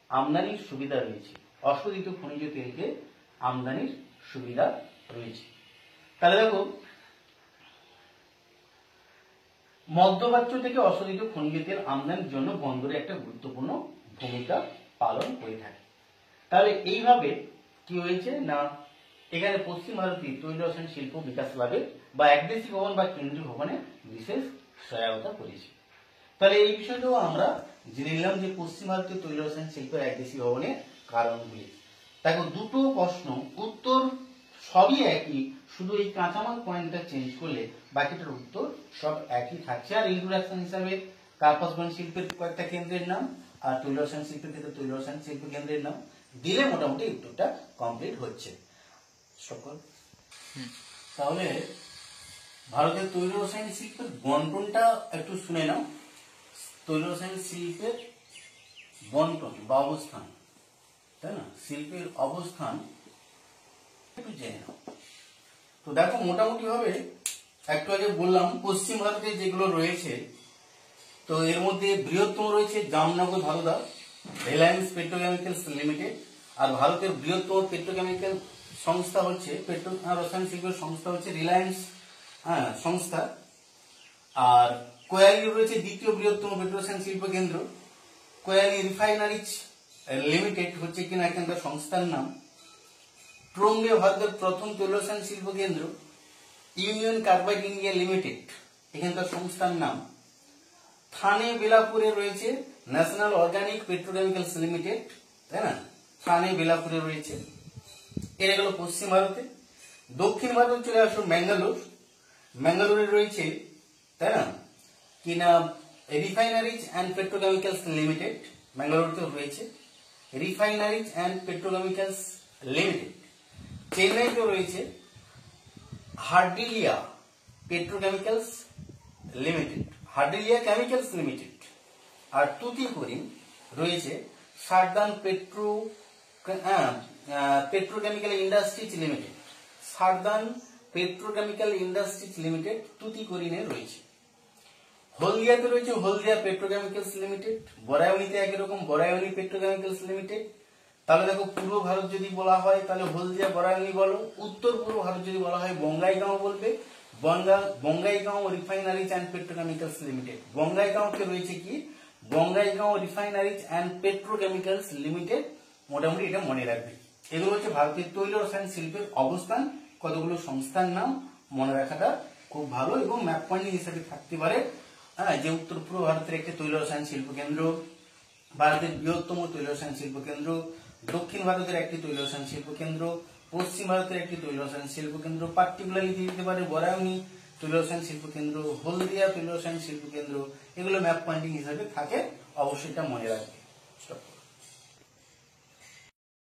আমদানির সুবিধা রয়েছে, অশোধিত খনিজ তেলকে আমদানির সুবিধা রয়েছে। তাহলে দেখো মধ্যপ্রাচ্য থেকে অশোধিত খনিজ তেল আমদানির জন্য বন্দরে একটা গুরুত্বপূর্ণ ভূমিকা পালন করে থাকে। তাহলে এইভাবে কি হয়েছে না, এখানে পশ্চিম ভারতীয় তৈল রসায়ন শিল্প বিকাশ লাভে বা একদেশী ভবন বা কেন্দ্রীয় ভবনে বিশেষ সহায়তা করেছে। তাহলে এই বিষয়টাও আমরা জেনে নিলাম যে পশ্চিম ভারতীয় তৈল রসায়ন শিল্পের একদেশী ভবনের কারণগুলি। দেখো দুটো প্রশ্ন, উত্তর সবই একই, শুধু এই কাঁচামাল পয়েন্টটা চেঞ্জ করলে বাকিটার উত্তর সব একই থাকছে। আর ইন্ট্রোডাকশন হিসাবে কার্পাস বন শিল্পের কয়েকটা কেন্দ্রের নাম আর তৈল রসায়ন শিল্পের ক্ষেত্রে তৈল রসায়ন শিল্প কেন্দ্রের নাম দিলে মোটামুটি উত্তরটা কমপ্লিট হচ্ছে সকল। তাহলে ভারতের তৈল রসায়ন শিল্পের বন্টনটা একটু শুনে নাও। তৈল রসায়ন শিল্পের বন্টন বা অবস্থান, তাই না, শিল্পের অবস্থান একটু জেনে নাও। তো দেখো মোটামুটি ভাবে একটু আগে বললাম পশ্চিম ভারতে যেগুলো রয়েছে, তো এর মধ্যে বৃহত্তম রয়েছে জামনগর ধারুদা, রিলায়েন্স পেট্রোকেমিক্যালস লিমিটেড। আর ভারতের বৃহত্তম পেট্রোকেমিক্যাল সংস্থা হচ্ছে রসায়ন শিল্পের সংস্থা হচ্ছে রিলায়েন্স সংস্থা। আর কোয়ালি রয়েছে দ্বিতীয় বৃহত্তম পেট্রোরসায়ন শিল্প কেন্দ্র, কোয়ালি রিফাইনারিজ লিমিটেড হচ্ছে কিনা এখানকার সংস্থার নাম। ট্রোঙ্গে ভারতের প্রথম তৈল রসায়ন শিল্প কেন্দ্র, ইউনিয়ন কার্বাইড ইন্ডিয়া লিমিটেড এখানকার সংস্থার নাম। থানে বেলাপুরে রয়েছে ন্যাশনাল অর্গানিক পেট্রোকেমিক্যালস লিমিটেড, তাই না, থানে বেলাপুরে রয়েছে। এরা গেল পশ্চিম ভারতে। দক্ষিণ ভারতে চলে আসো ম্যাঙ্গালোর, ম্যাঙ্গালোরে রয়েছে, তাই না, কিনা রিফাইনারিজ অ্যান্ড পেট্রোকেমিক্যালস লিমিটেড, ম্যাঙ্গালোরতে রয়েছে রিফাইনারিজ অ্যান্ড পেট্রোকেমিক্যালস লিমিটেড। চেন্নাইতে রয়েছে Herdillia petrochemicals limited, Herdillia chemicals limited. আর তুতিকোরিন রয়েছে southern petrochemical industries limited, southern petrochemical industries limited তুতিকোরিনে রয়েছে। হলদিয়াতে রয়েছে হলদিয়া পেট্রোকেমিক্যালস লিমিটেড, বরায়নীতে একই রকম বরায়নী পেট্রোকেমিক্যালস লিমিটেড। তাহলে দেখো পূর্ব ভারত যদি বলা হয় তাহলে হলদিয়া বরায়নী বলো, উত্তর পূর্ব ভারত যদি বলা হয় বঙ্গাইগাঁও বলবে, বঙ্গাইগাঁও রিফাইনারিজ অ্যান্ড পেট্রোকেমিক্যালস লিমিটেড। বঙ্গাইগাঁওতে রয়েছে কি, বঙ্গাইগাঁও রিফাইনারিজ অ্যান্ড পেট্রোকেমিক্যালস লিমিটেড। মোটামুটি এটা মনে রাখবে। এগুলো হচ্ছে ভারতের তৈল রসায়ন শিল্পের অবস্থান, কতগুলো সংস্থার নাম মনে রাখাটা খুব ভালো এবং ম্যাপ পয়েন্ট হিসেবে থাকতে পারে। যে উত্তর পূর্ব ভারতের একটি তৈল রসায়ন শিল্প কেন্দ্র, ভারতের বৃহত্তম তৈল রসায়ন শিল্প কেন্দ্র, দক্ষিণ ভারতের একটি তৈল রসায়ন শিল্প কেন্দ্র, পশ্চিম ভারতের একটি তৈল রসায়ন শিল্প কেন্দ্র, পার্টিকুলারলি দিতে পারে বরায়নী তৈল রসায়ন শিল্প কেন্দ্র, হলদিয়া তৈল রসায়ন শিল্প কেন্দ্র। এগুলো ম্যাপ পয়েন্টিং হিসাবে থাকে, অবশ্যই এটা মনে রাখবে।